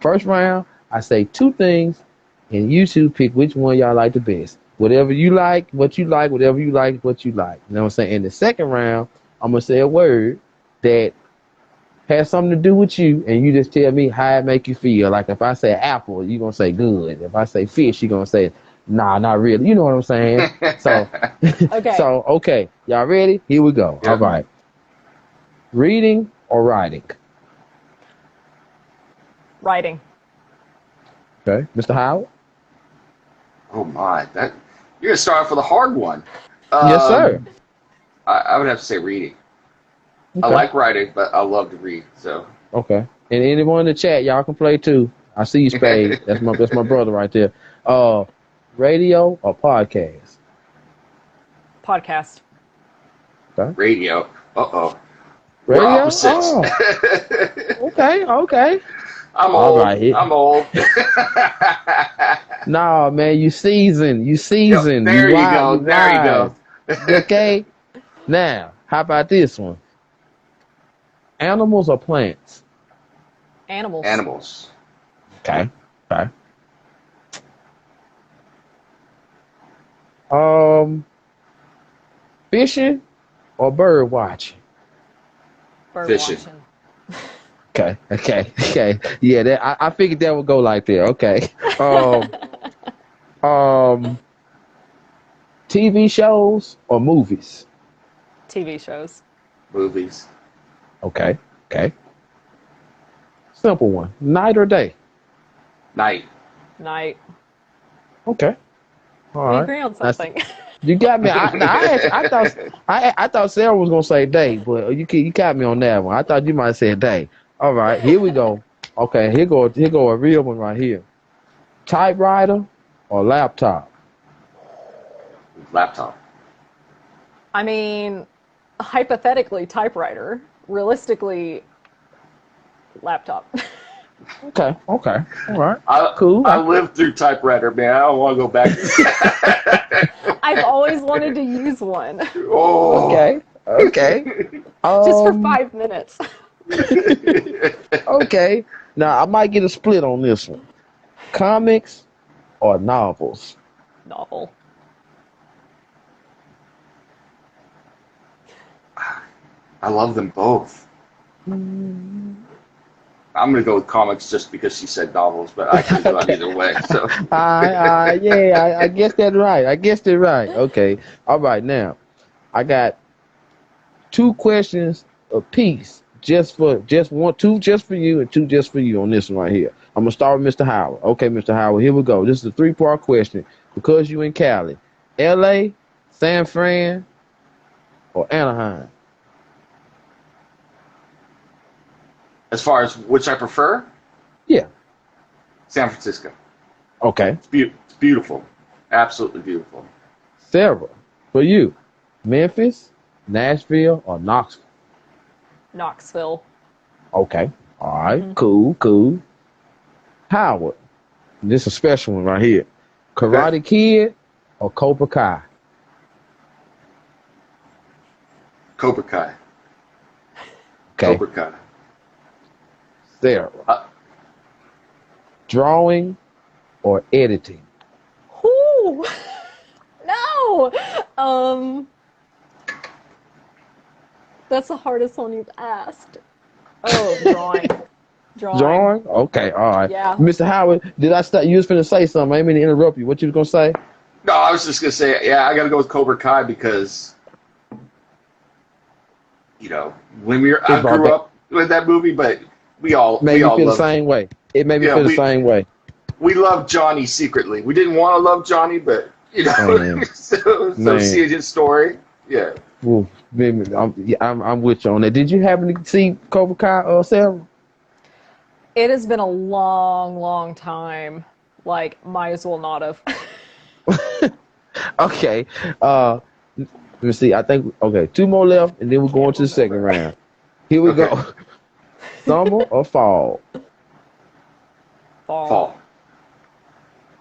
First round, I say 2 things, and you two pick which one y'all like the best. Whatever you like, what you like, whatever you like, what you like. You know what I'm saying? In the second round, I'm gonna say a word that has something to do with you, and you just tell me how it make you feel. Like if I say apple, you're gonna say good. If I say fish, you're gonna say nah, not really. You know what I'm saying? So okay. Y'all ready? Here we go. Yeah. All right. Reading or writing? Writing. Okay. Mr. Howard? Oh my, you're gonna start off with a hard one. Yes, sir. I would have to say reading. Okay. I like writing, but I love to read. So okay. And anyone in the chat, y'all can play too. I see you, Spade. That's my brother right there. Radio or podcast? Podcast. Okay. Radio. Radio. We're opposites. Oh. Okay. I'm old. Right. I'm old. Nah, man, you seasoned. Yo, there you go. Okay. Now, how about this one? Animals or plants? Animals. Okay. Fishing or bird watching? Fishing. Okay. Yeah, I figured that would go like that. Okay. TV shows or movies? TV shows. Movies. Okay. Simple one. Night or day? Night. Okay. All right. We agree on something. You got me. I thought Sarah was gonna say day, but you got me on that one. I thought you might say day. All right, here we go. Okay, here go a real one right here. Typewriter or laptop? Laptop. I mean, hypothetically, typewriter. Realistically, laptop. Okay, all right, I cool. I lived through typewriter, man. I don't want to go back. I've always wanted to use one, Oh. Okay. just for 5 minutes. Okay. Now I might get a split on this one. Comics or novels? Novel. I love them both. I'm gonna go with comics just because she said novels, but I can go either way. So Yeah, I guess that's right. I guess that's right. Okay. All right. Now I got two questions apiece. Just for you and two just for you on this one right here. I'm gonna start with Mr. Howard. Okay, Mr. Howard, here we go. This is a three-part question. Because you in Cali, LA, San Fran, or Anaheim? as far as which I prefer, Yeah. San Francisco. Okay. It's beautiful, absolutely beautiful. Sarah, for you, Memphis, Nashville, or Knoxville? Knoxville. Okay. All right. Cool. Howard, this is a special one right here. Karate Kid or Cobra Kai? Cobra Kai. Okay. Cobra Kai. Sarah, drawing or editing? Ooh. No. That's the hardest one you've asked. Oh, drawing. Drawing? Okay, all right. Yeah. Mr. Howard, did I start? You was finna say something. I didn't mean to interrupt you. What you was gonna say? No, I was just gonna say, yeah, I gotta go with Cobra Kai because, when I grew up with that movie, but we all Made me feel the love, same way. It made me feel the same way. we love Johnny secretly. We didn't want to love Johnny, but Man. so seeing his story, yeah. Ooh, baby, I'm with you on that. Did you happen to see Cobra Kai, Sarah? It has been a long, long time. Like, might as well not have. Okay. Let me see. I think two more left, and then we're going to the second round. Here we go. Summer or fall? Fall.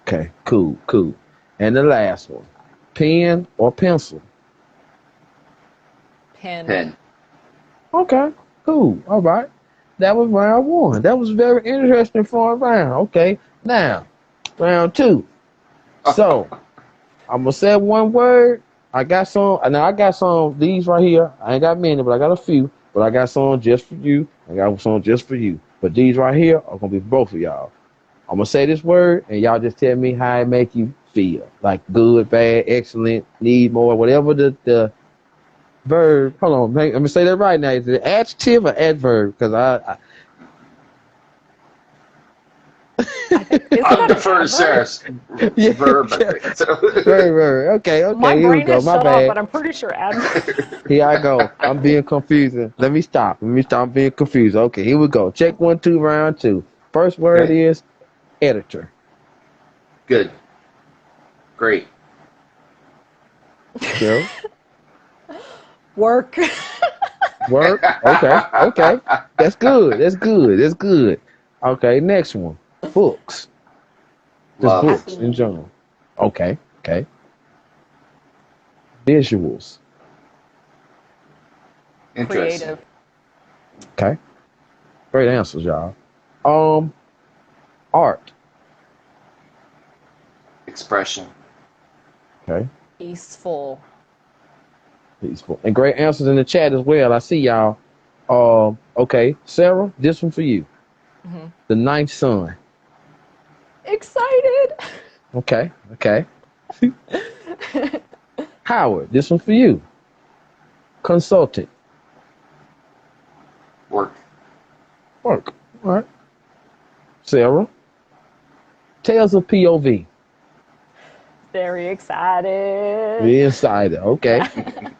Okay, cool. And the last one. Pen or pencil? Pen. Okay, cool. All right. That was round one. That was very interesting for a round. Okay, now, round two. So, I'm going to say one word. I got some, these right here. I ain't got many, but I got a few. But I got some just for you. I got some just for you. But these right here are going to be for both of y'all. I'm going to say this word, and y'all just tell me how it make you feel. Like good, bad, excellent, need more, whatever the verb. Hold on, let me say that right now. Is it adjective or adverb? Because I'll defer to Sarah's verb. I think. So. Verb. Okay, My here we brain go. is My shut bad. off, but I'm pretty sure adverb. Here I go. I'm being confusing. Let me stop. I'm being confused. Okay, here we go. Check 1, 2, round two. First word is editor. Good. Great. Bill? Work. Work? Okay. That's good. Okay, next one. Books. Just Love. books in general. Okay. Visuals. Interesting. Creative. Okay. Great answers, y'all. Art. Expression. Okay. Peaceful. Peaceful. And great answers in the chat as well. I see y'all. Okay. Sarah, this one for you. Mm-hmm. The ninth son. Excited. Okay. Howard, this one for you. Consultant. Work. All right. Sarah. Tales of POV. Very excited. Very excited. Okay. Yeah.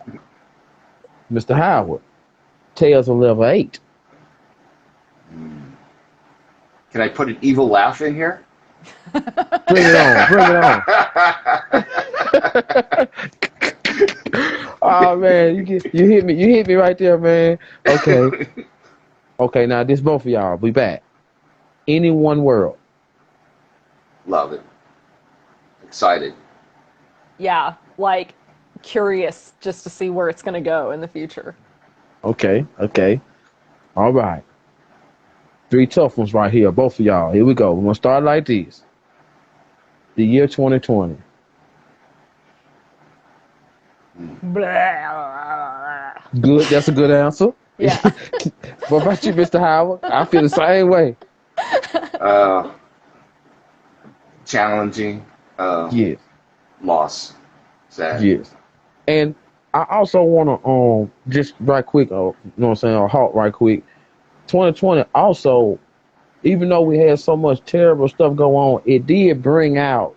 Mr. Howard, Tales of Level 8. Can I put an evil laugh in here? Bring it on. Bring it on. Oh man, you hit me. You hit me right there, man. Okay. Okay, now this both of y'all. We back. Any one world. Love it. Excited. Yeah, like curious just to see where it's going to go in the future. Okay. Okay. All right. 3 tough ones right here, both of y'all. Here we go. We're gonna start like this. The year 2020. Good. That's a good answer. Yeah. What about you, Mr. Howard? I feel the same way. Challenging. Yes. Loss. Sad. Yes. And I also want to just right quick, you know what I'm saying, or halt right quick. 2020 also, even though we had so much terrible stuff go on, it did bring out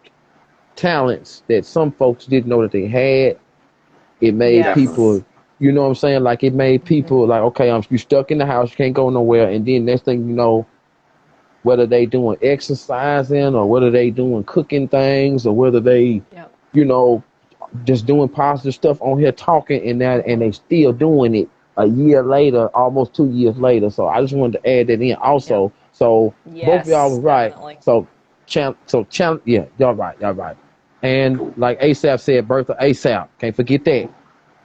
talents that some folks didn't know that they had. It made Yes. people, you know what I'm saying, like it made people like, okay, you stuck in the house, you can't go nowhere, and then next thing you know, whether they doing exercising or whether they doing cooking things or whether they, Yep. you know, just doing positive stuff on here talking and that, and they still doing it a year later, almost 2 years later. So I just wanted to add that in also. Yep. So Yes, both of y'all was right. definitely. So yeah, y'all right. And Cool. like ASAP said, birth of ASAP. Can't forget that.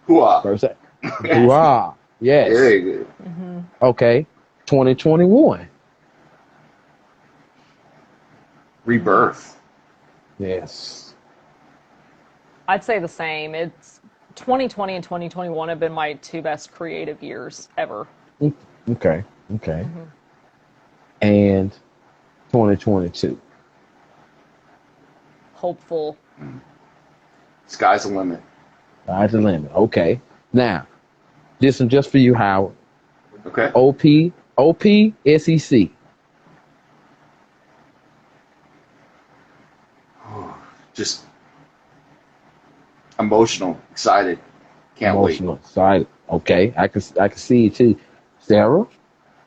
Hooah. Birth of, Yes. hurrah. Yes. Very good. Mm-hmm. Okay. 2021. Rebirth. Yes. I'd say the same. It's 2020 and 2021 have been my 2 best creative years ever. Okay. And 2022. Hopeful. Sky's the limit. Sky's the limit. Okay. Now, this one just for you, Howard. Okay. OPSEC. Just emotional, excited. Can't Emotional, excited. Okay, I can see it too. Sarah,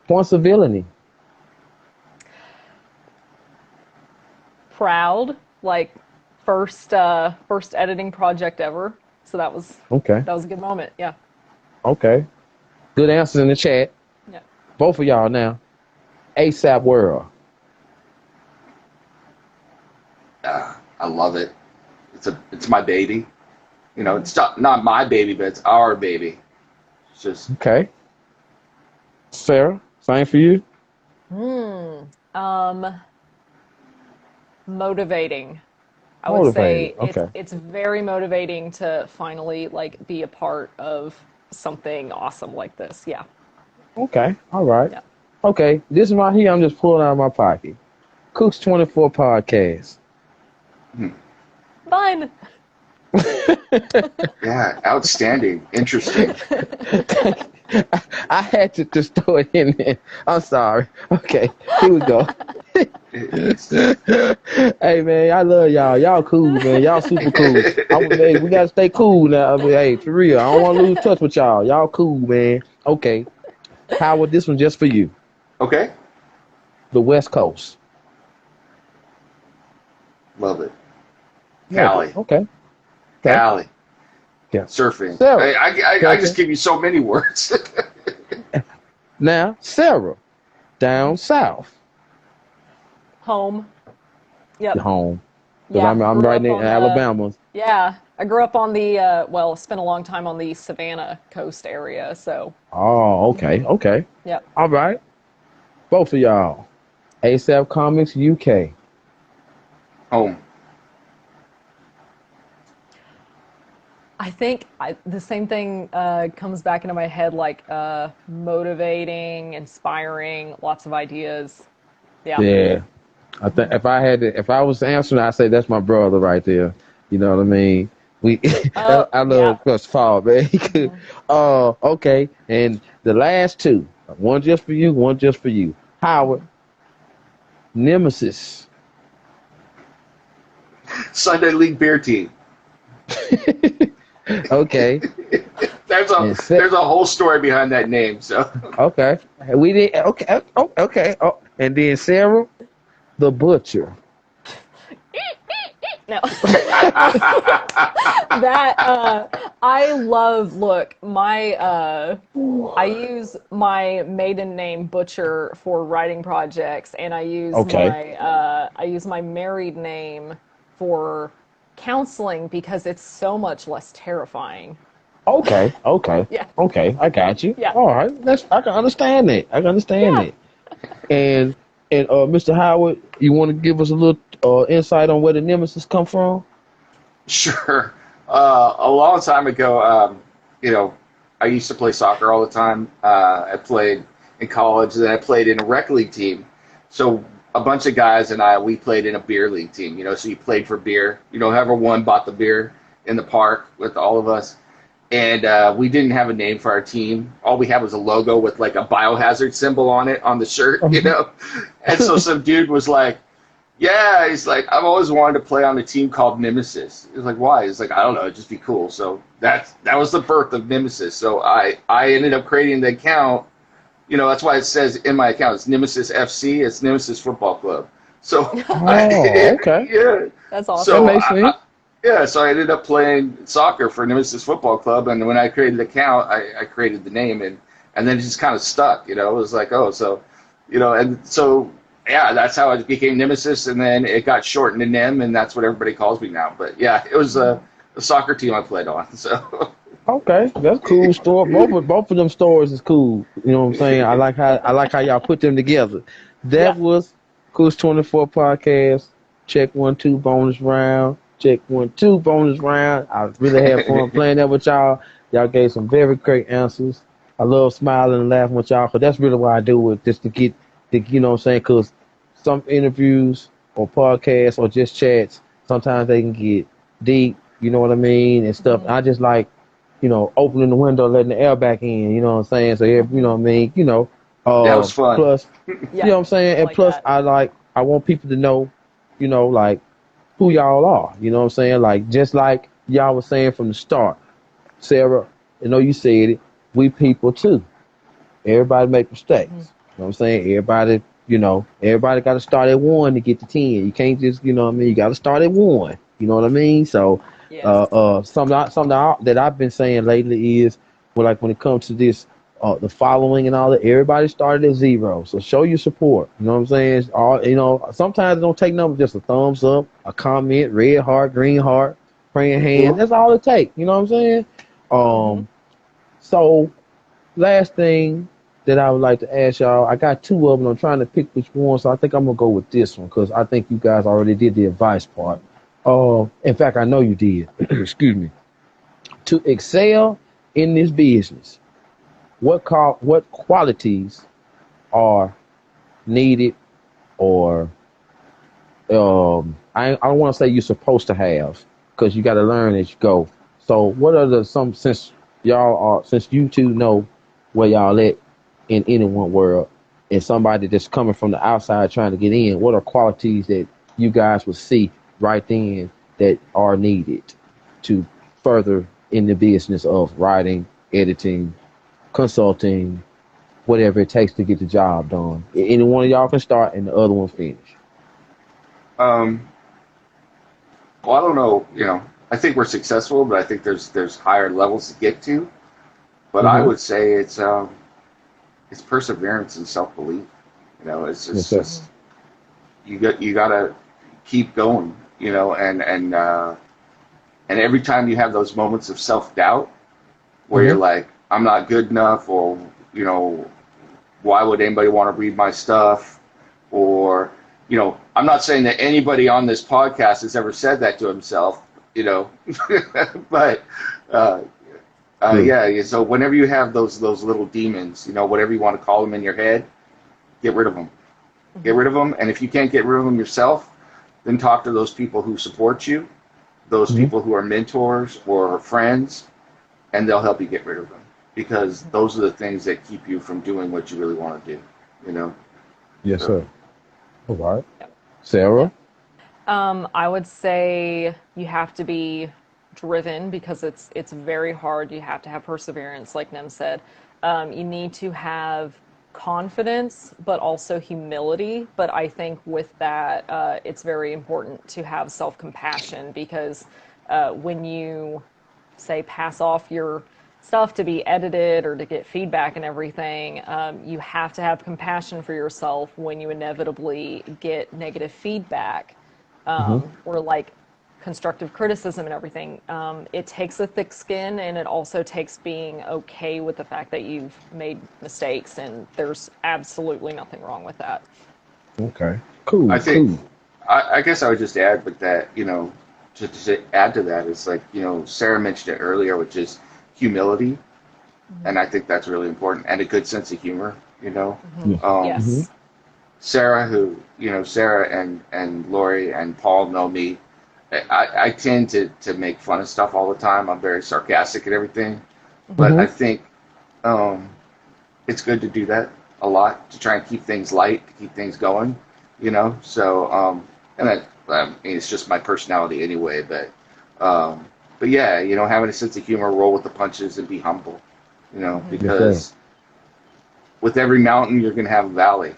points of villainy. Proud, like first editing project ever. So that was a good moment. Yeah. Okay. Good answers in the chat. Yeah. Both of y'all now. ASAP World. wait. I love it. It's my baby. You know, it's not my baby, but it's our baby. It's just Okay. Sarah, same for you. Motivating. I would say Motivating, okay. it's very motivating to finally like be a part of something awesome like this. Yeah. Okay. All right. Yeah. Okay. This one right here, I'm just pulling out of my pocket. Cooks 24 podcast. Fun. yeah, outstanding, interesting. I had to just throw it in there. I'm sorry. Okay, here we go. Hey man, I love y'all. Y'all cool, man. Y'all super cool. Hey, we gotta stay cool now. I mean, hey, for real. I don't want to lose touch with y'all. Y'all cool, man. Okay. Howard, this one just for you. Okay. The West Coast. Love it. Cali. Okay. Cali. Yeah. Surfing. Sarah. I just give you so many words. Now, Sarah, down south. Home. Yep. Home. Because Yeah. I'm grew right up in on the- Alabama. Yeah. I grew up on the spent a long time on the Savannah coast area. So. Oh, okay. Yep. All right. Both of y'all. ASAP Comics UK. Home. I think the same thing comes back into my head, like motivating, inspiring, lots of ideas. Yeah. Yeah. I think if I was answering, I'd say that's my brother right there. You know what I mean? I love Gus Fall, man. Okay. And the last two, one just for you. Howard, Nemesis. Sunday League beer team. Okay. There's a whole story behind that name. So Okay. We did. Okay. Oh, okay. Oh, and then Sarah, the butcher. No. That I love. Look, my I use my maiden name Butcher for writing projects, and Okay. I use my married name for counseling because it's so much less terrifying. Okay. Okay. Yeah, Okay. I got you. yeah, All right. I can understand that. I can understand yeah. that. And Mr. Howard, you want to give us a little insight on where the nemesis come from? sure. A long time ago, you know, I used to play soccer all the time. I played in college, and then I played in a rec league team. So a bunch of guys and we played in a beer league team. You know, so you played for beer. You know, whoever won bought the beer in the park with all of us. And we didn't have a name for our team. All we had was a logo with like a biohazard symbol on it on the shirt, you know. And so some dude was like, "Yeah," he's like, "I've always wanted to play on a team called Nemesis." He's like, "Why?" He's like, "I don't know, it'd just be cool." So that was the birth of Nemesis. So I ended up creating the account. You know, that's why it says in my account it's Nemesis FC. It's Nemesis Football Club. So Oh, okay. yeah. That's That awesome. So makes sense. yeah, so I ended up playing soccer for Nemesis Football Club, and when I created the account, I created the name, and then it just kind of stuck. You know, it was like, oh, so, you know, and so yeah, that's how it became Nemesis, and then it got shortened to Nem, and that's what everybody calls me now. But yeah, it was a soccer team I played on. So Okay, that's cool story. Both of them stories is cool. You know what I'm saying? I like how y'all put them together. Yeah. That was Coach 24 podcast. Check 1 2 bonus round. Check 1 2 bonus round. I really had fun playing that with y'all. Y'all gave some very great answers. I love smiling and laughing with y'all because that's really why I do it, just to get the, you know what I'm saying? Because some interviews or podcasts or just chats, sometimes they can get deep. You know what I mean, and stuff. Hmm. I just like, opening the window, letting the air back in, you know what I'm saying? So, you Hmm. know what I mean? yeah, it was fun. Plus, you Yeah, know what I'm saying? I And like plus, that. I want people to know, like who y'all are, you know what I'm saying? Like, just like y'all was saying from the start, Sarah, I know you said it, we people too. Everybody make Hmm. mistakes. You know what I'm saying? Everybody got to start at 1 to get to 10. You can't just, you know what I mean? You got to start at 1. You know what I mean? So, Yes. something that I've been saying lately is, well, like when it comes to this, the following and all that, everybody started at 0. So show your support. You know what I'm saying? It's all, sometimes it don't take nothing, just a thumbs up, a comment, red heart, green heart, praying hand. That's all it takes. You know what I'm saying? Hmm. Um, so last thing that I would like to ask y'all, I got 2 of them. I'm trying to pick which one, so I think I'm gonna go with this one because I think you guys already did the advice part. In fact, I know you did. Excuse me. To excel in this business, what qualities are needed, or I don't want to say you're supposed to have, because you got to learn as you go. So what are since you two know where y'all at in any one world, and somebody that's coming from the outside trying to get in, what are qualities that you guys would see right then that are needed to further in the business of writing, editing, consulting, whatever it takes to get the job done? Any one of y'all can start and the other one finish. Um, well, I don't know. You know, I think we're successful, but I think there's higher levels to get to. But I Mm-hmm. would say it's perseverance and self belief. You know, Yes, it's sir. Hmm. just you gotta keep going. You know, and every time you have those moments of self doubt where you're Mm-hmm. like, I'm not good enough, or you know, why would anybody want to read my stuff? Or, you know, I'm not saying that anybody on this podcast has ever said that to himself, you know, but uh, True. yeah. So whenever you have those little demons, you know, whatever you want to call them in your head, get rid of them. Get Hmm. rid of them, and if you can't get rid of them yourself, then talk to those people who support you, those Mm-hmm. people who are mentors or friends, and they'll help you get rid of them because those are the things that keep you from doing what you really want to do, you know. Yes, So sir. All right. Yep. Sarah? Yep. I would say you have to be driven because it's very hard. You have to have perseverance, like Nem said. You need to have confidence, but also humility. But I think with that, it's very important to have self-compassion because when you say pass off your stuff to be edited or to get feedback and everything, you have to have compassion for yourself when you inevitably get negative feedback Mm-hmm. or like constructive criticism and everything. It takes a thick skin, and it also takes being okay with the fact that you've made mistakes, and there's absolutely nothing wrong with that. Okay. I Cool. think Cool. I guess I would just add with that, to add to that is like, Sarah mentioned it earlier, which is humility, Mm-hmm. and I think that's really important, and a good sense of humor. Mm-hmm. Yeah. Um, Mm-hmm. Yes. Sarah, Sarah and Lori and Paul know me. I tend to make fun of stuff all the time. I'm very sarcastic and everything, but Mm-hmm. I Mm-hmm. think um, it's good to do that a lot to try and keep things light, to keep things going. So and I mean, it's just my personality anyway. Um, but yeah, having a sense of humor, roll with the punches, and be humble. Mm-hmm. Yes, sir. Because with every mountain, you're going to have a valley.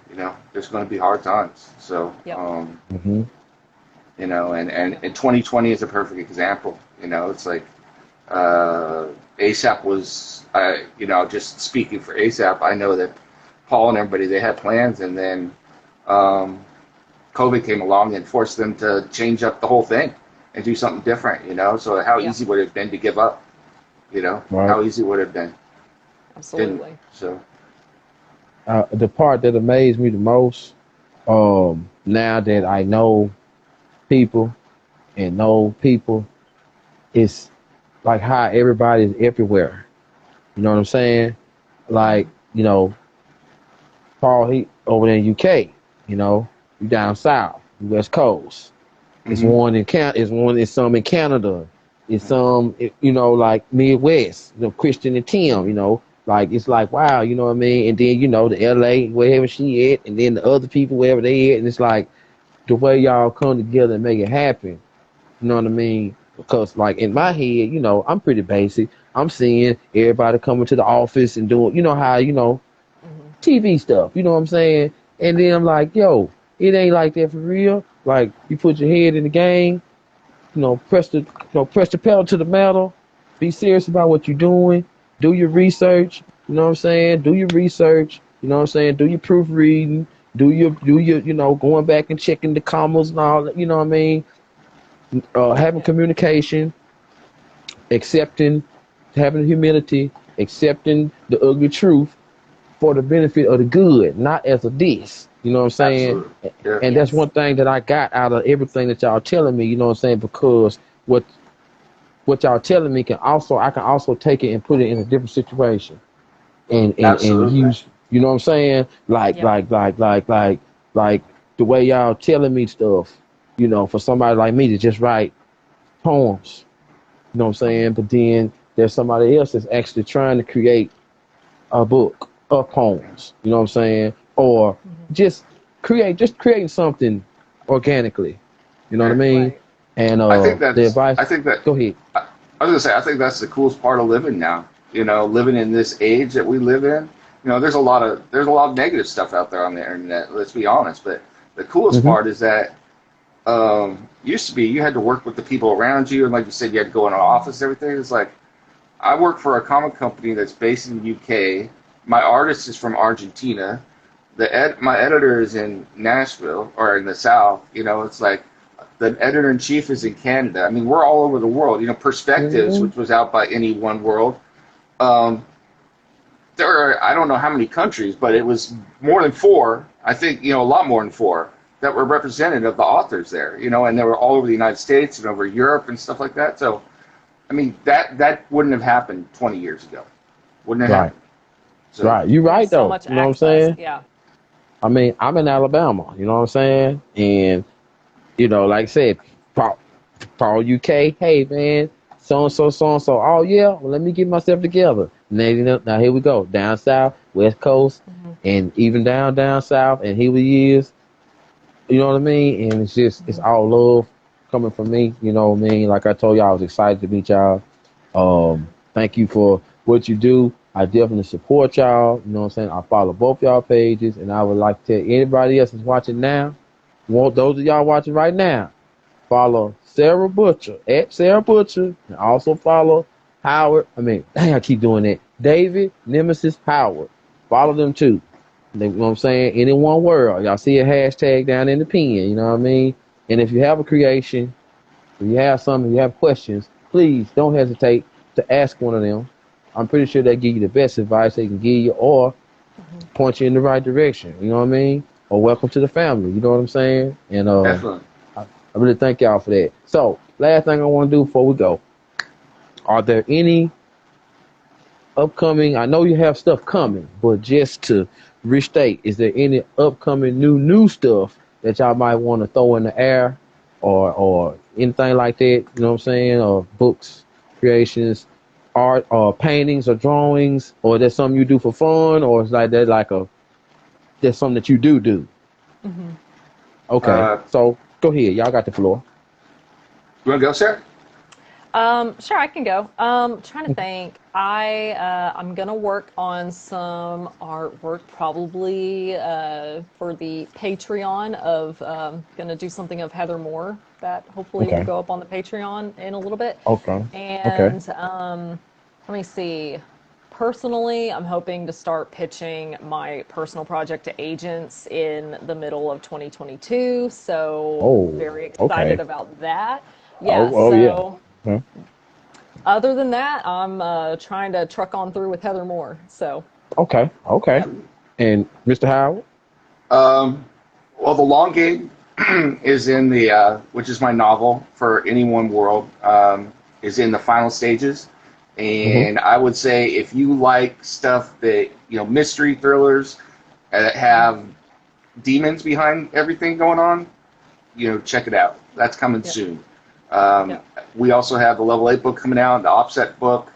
There's going to be hard times. So Yep. Mm-hmm. and 2020 is a perfect example. It's like uh, ASAP was, just speaking for ASAP, I know that Paul and everybody, they had plans, and then um, COVID came along and forced them to change up the whole thing and do something different. So how Yeah. easy would it have been to give up? Right. How easy would it have been? Didn't. Absolutely. So, The part that amazed me the most, now that I know people and know people, is like how everybody is everywhere. You know what I'm saying? Like, Mm-hmm. Paul, he over there in UK, you down south, West Coast. It's hmm one in it's some in Canada. It's some, like Midwest, Christian and Tim, like it's like wow, you know what I mean? And then, the LA, wherever she at, and then the other people wherever they at, and it's like the way y'all come together and make it happen. You know what I mean? Because like in my Mm-hmm. head, I'm pretty basic. I'm seeing everybody coming to the office and doing, how, Mm-hmm. TV stuff. You know what I'm saying? And then I'm like, yo, it ain't like that for real. Like you put your head in the game, press the pedal to the metal. Be serious about what you're doing. Do your research. You know what I'm saying? Do your research. You know what I'm saying? Do your proofreading. Do your, going back and checking the commas and all that. You know what I mean? Having Yep. communication, accepting, having humility, accepting the ugly truth for the benefit of the good, not as a diss. You know what I'm saying? absolutely. Yeah. And that's Yes. one thing that I got out of everything that y'all telling me. You know what I'm saying? Because what y'all telling me I can also take it and put it in a different situation and Absolutely. use. You know what I'm saying? Like Yep. like like like like like the way y'all telling me stuff. For somebody like me to just write poems. You know what I'm Mm-hmm. saying? But then there's somebody else that's actually trying to create a book of poems. You know what I'm saying? Or Mm-hmm. just creating something organically. You know what I Yeah. mean? Right. And I think the that's. advice. I think that. Go ahead. I was gonna say. I think that's the coolest part of living now. Living in this age that we live in. There's a lot of negative stuff out there on the internet. Let's be honest. But the coolest Hmm. part is that used to be you had to work with the people around you, and like you said, you had to go in an Mm-hmm. office. Everything. It's like I work for a comic company that's based in the UK. My artist is from Argentina. My editor is in Nashville or in the South. It's like the editor in chief is in Canada. I mean, we're all over the world. Perspectives, Hmm. which was out by Any One World. Um, there are I don't know how many countries, but it was more than four. I think a lot more than four that were represented of the authors there. And they were all over the United States and over Europe and stuff like that. So I mean that wouldn't have happened 20 years ago. Wouldn't have Right. happened. So Right. You're We have right so though. much You know what I'm access. saying? Yeah. I mean, I'm in Alabama. You know what I'm saying? And like I said, Paul UK. Hey man, so and so, so and so. Oh yeah. Well, let me get myself together. Now here we go. Down south, West Coast, Mm-hmm. and even down south. And here we is. You know what I mean? And it's all love coming from me. You know what I mean? Like I told y'all, I was excited to meet y'all. Thank you for what you do. I definitely support y'all. You know what I'm saying? I follow both y'all pages, and I would like to tell anybody else that's watching now, want those of y'all watching right now, follow Sarah Butcher at Sarah Butcher, and also follow Howard. I mean, dang, I keep doing that. David Nemesis Howard. Follow them too. You know what I'm saying? And in one word, y'all see a hashtag down in the pen. You know what I mean? And if you have a creation, if you have something, you have questions, please don't hesitate to ask one of them. I'm pretty sure they give you the best advice they can give you, or point you in the right direction. You know what I mean? Or welcome to the family. You know what I'm saying? And Definitely. I really thank y'all for that. So, last thing I want to do before we go, are there any upcoming? I know you have stuff coming, but just to restate, is there any upcoming new stuff that y'all might want to throw in the air, or anything like that? You know what I'm saying? Or books, creations, art, or paintings, or drawings, or that's something you do for fun, or is like that like a that's something that you do? Mm-hmm. Okay, so go ahead, y'all got the floor. You want to go, Sarah? Sure, I can go. Trying to think. I'm gonna work on some artwork probably for the Patreon of gonna do something of Heather Moore that hopefully will Okay, go up on the Patreon in a little bit. okay, okay. And let me see. Personally, I'm hoping to start pitching my personal project to agents in the middle of 2022. So Oh, very excited okay. about that. Yeah, Oh yeah. so Huh? other than that, I'm trying to truck on through with Heather Moore. So, Okay, okay. yep. And Mr. Howard? Um, well, the long game is in the which is my novel for Any One World, is in the final stages, Mm-hmm. and I would say if you like stuff that mystery thrillers that have demons behind everything going on, check it out. That's coming Yep. soon. Um, Yep. we also have the Level 8 book coming out, the Offset book.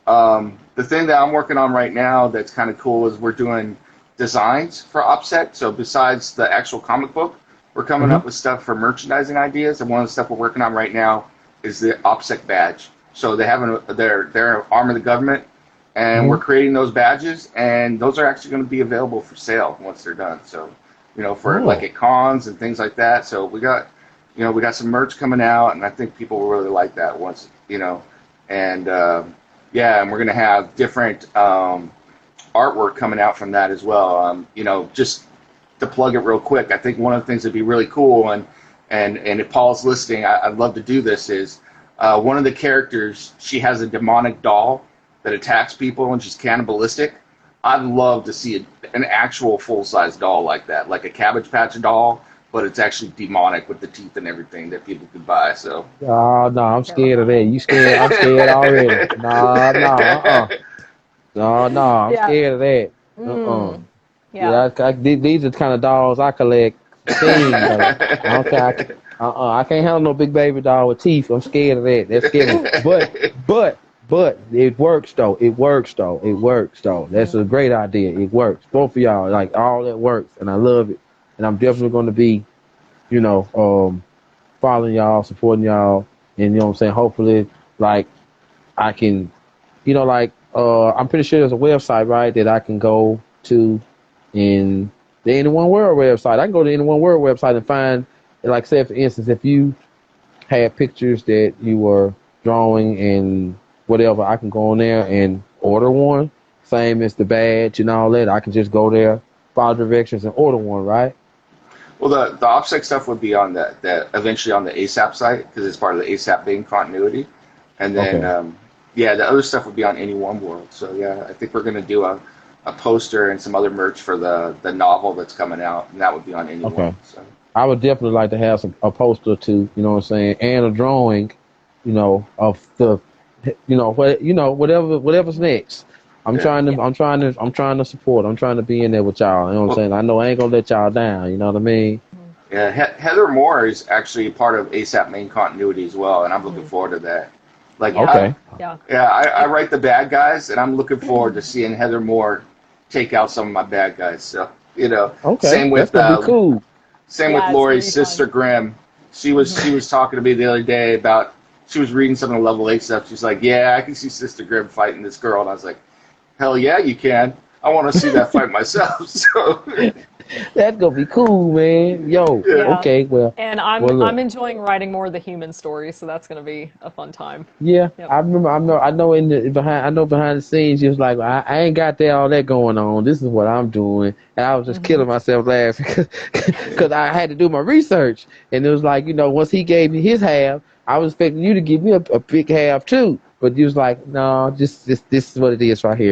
The thing that I'm working on right now that's kind of cool is we're doing designs for Offset. So besides the actual comic book, we're coming Mm-hmm. up with stuff for merchandising ideas. And one of the stuff we're working on right now is the Offset badge. So they have they're an arm of the government, and we're Mm-hmm. creating those badges, and those are actually going to be available for sale once they're done. So, for like Oh. at cons and things like that. So we got some merch coming out, and I think people will really like that and yeah, and we're gonna have different artwork coming out from that as well. Just to plug it real quick, I think one of the things that'd be really cool, and if Paul's listening, I'd love to do this. Is one of the characters, she has a demonic doll that attacks people and she's cannibalistic. I'd love to see an actual full-size doll like that, like a Cabbage Patch doll, but it's actually demonic with the teeth and everything that people could buy. So, Oh no, I'm scared of that. Terrifying. You scared? I'm scared already. Nah, nah, No, no, I'm Yeah. scared of that. Mm. Yeah. Yeah, these are the kind of dolls I collect. Seen, but I don't care. I can't handle no big baby doll with teeth. I'm scared of that. That scared me. But it works though. It works though. It works though. That's a great idea. It works. Both of y'all, like all that works, and I love it. And I'm definitely going to be, you know, following y'all, supporting y'all, and you know what I'm saying. Hopefully, like I can, I'm pretty sure there's a website, right, that I can go to in the Any One World website. I can go to the Any One World website and find, like, say, for instance, if you had pictures that you were drawing and whatever, I can go on there and order one. Same as the badge and all that. I can just go there, follow directions, and order one, right? well, the OPSEC stuff would be on the eventually on the ASAP site because it's part of the ASAP main continuity, and then Okay. yeah, the other stuff would be on Any One World. So yeah, I think we're gonna do a poster and some other merch for the novel that's coming out, and that would be on Any One. Okay. So I would definitely like to have a poster too, you know what I'm saying, and a drawing, of the, whatever's next. yeah, Yeah. I'm trying to support. I'm trying to be in there with y'all. You know what I'm well, saying. I know I ain't gonna let y'all down. You know what I mean. Mhm. yeah, Heather Moore is actually part of ASAP main continuity as well, and I'm looking Mhm. forward to that. Like, Yeah. Okay. Yeah. yeah, I write the bad guys, and I'm looking forward to seeing Heather Moore take out some of my bad guys. So Okay. same That's with gonna be cool. Same with Yeah, it's gonna Lori's be sister fun. Grimm. She was talking to me the other day about she was reading some of the level 8 stuff. She's like, "Yeah, I can see Sister Grimm fighting this girl," and I was like, "Hell yeah, you can! I want to see that fight myself." So That's gonna be cool, man. Yo, yeah, Yeah. okay, well, And I'm well, I'm look. enjoying writing more of the human stories, so that's gonna be a fun time. Yeah, Yep. I remember. I know behind the scenes, you was like, I ain't got that all that going on. This is what I'm doing, and I was just Hmm. killing myself laughing because I had to do my research, and it was like, once he gave me his half, I was expecting you to give me a big half too, but you was like, no, just this is what it is right here.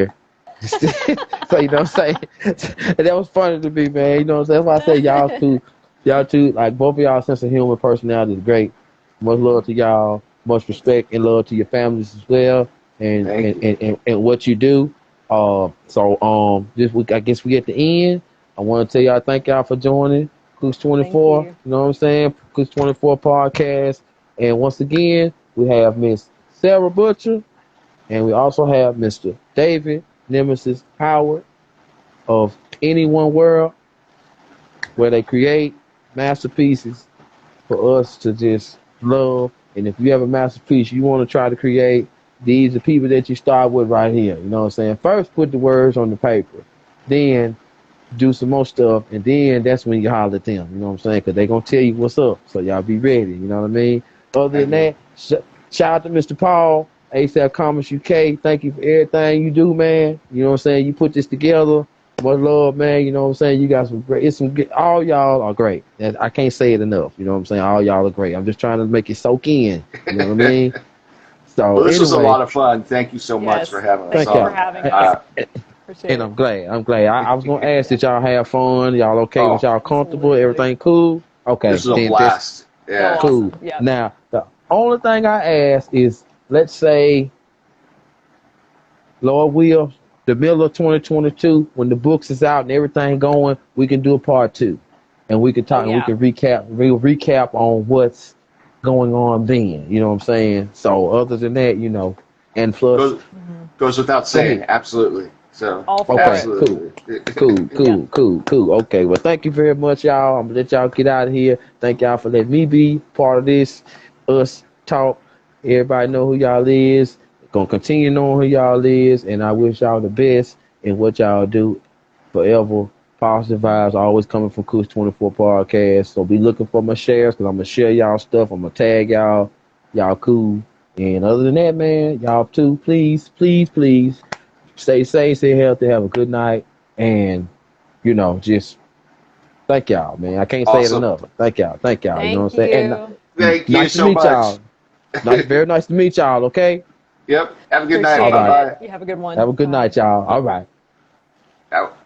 So you know what I'm saying, and that was funny to me, man. You know what I'm saying? That's why I say y'all two, like both of y'all sense of humor, personality is great. Much love to y'all. Much respect and love to your families as well, and thank and you. and, and what you do. This week I guess we at the end. I want to tell y'all thank y'all for joining Cooks Thank 24. you. You know what I'm saying? Cooks 24 podcast. And once again, we have Miss Sarah Butcher, and we also have Mr. David Nemesis Howard of Any One World, where they create masterpieces for us to just love. And if you have a masterpiece you want to try to create, these are people that you start with right here. You know what I'm saying? First, put the words on the paper. Then do some more stuff. And then that's when you holler at them. You know what I'm saying? Because they're going to tell you what's up. So y'all be ready. You know what I mean? Other than Thank you. that, shout out to Mr. Paul, ASAP Comics UK. Thank you for everything you do, man. You know what I'm saying? You put this together. Much love, man. You know what I'm saying? You got some great. It's some good. All y'all are great. And I can't say it enough. You know what I'm saying? All y'all are great. I'm just trying to make it soak in. You know what I mean? So Well, this was a anyway, lot of fun. Thank you so much for Yes. having us Thank thank you for y'all. on. having us. Appreciate And it. I'm glad. I'm glad. I was gonna ask that y'all have fun. Y'all okay? Was Oh, y'all comfortable? Absolutely. Everything cool? this Okay, was a then that's blast. So Yeah. cool. awesome. Yep. Now the only thing I ask is, let's say, Lord will, the middle of 2022, when the books is out and everything going, we can do a part two, and we can Oh talk and we yeah. can recap on what's going on then. You know what I'm saying? So other than that, and plus, Goes Hmm. goes without go saying. ahead. Absolutely. So All for Okay, it. cool. absolutely. Cool, Yep. cool, cool, cool. Okay, well, thank you very much, y'all. I'm gonna let y'all get out of here. Thank y'all for letting me be part of this. Us talk. Everybody know who y'all is. Gonna continue knowing who y'all is, and I wish y'all the best in what y'all do forever. Positive vibes always coming from Coach 24 podcast. So be looking for my shares because I'm gonna share y'all stuff. I'm gonna tag y'all. Y'all cool. And other than that, man, y'all too. Please, please, please stay safe, stay healthy, have a good night, and just thank y'all, man. I can't say it Awesome. enough. Thank y'all, thank y'all. You know Thank what I'm saying? you. And Thank you nice to so meet much. y'all. Nice, very nice to meet y'all. Okay. Yep. Have a good night. All Appreciate Bye right. it. bye. You have a good one. Have a good Bye. night, y'all. All right. Out.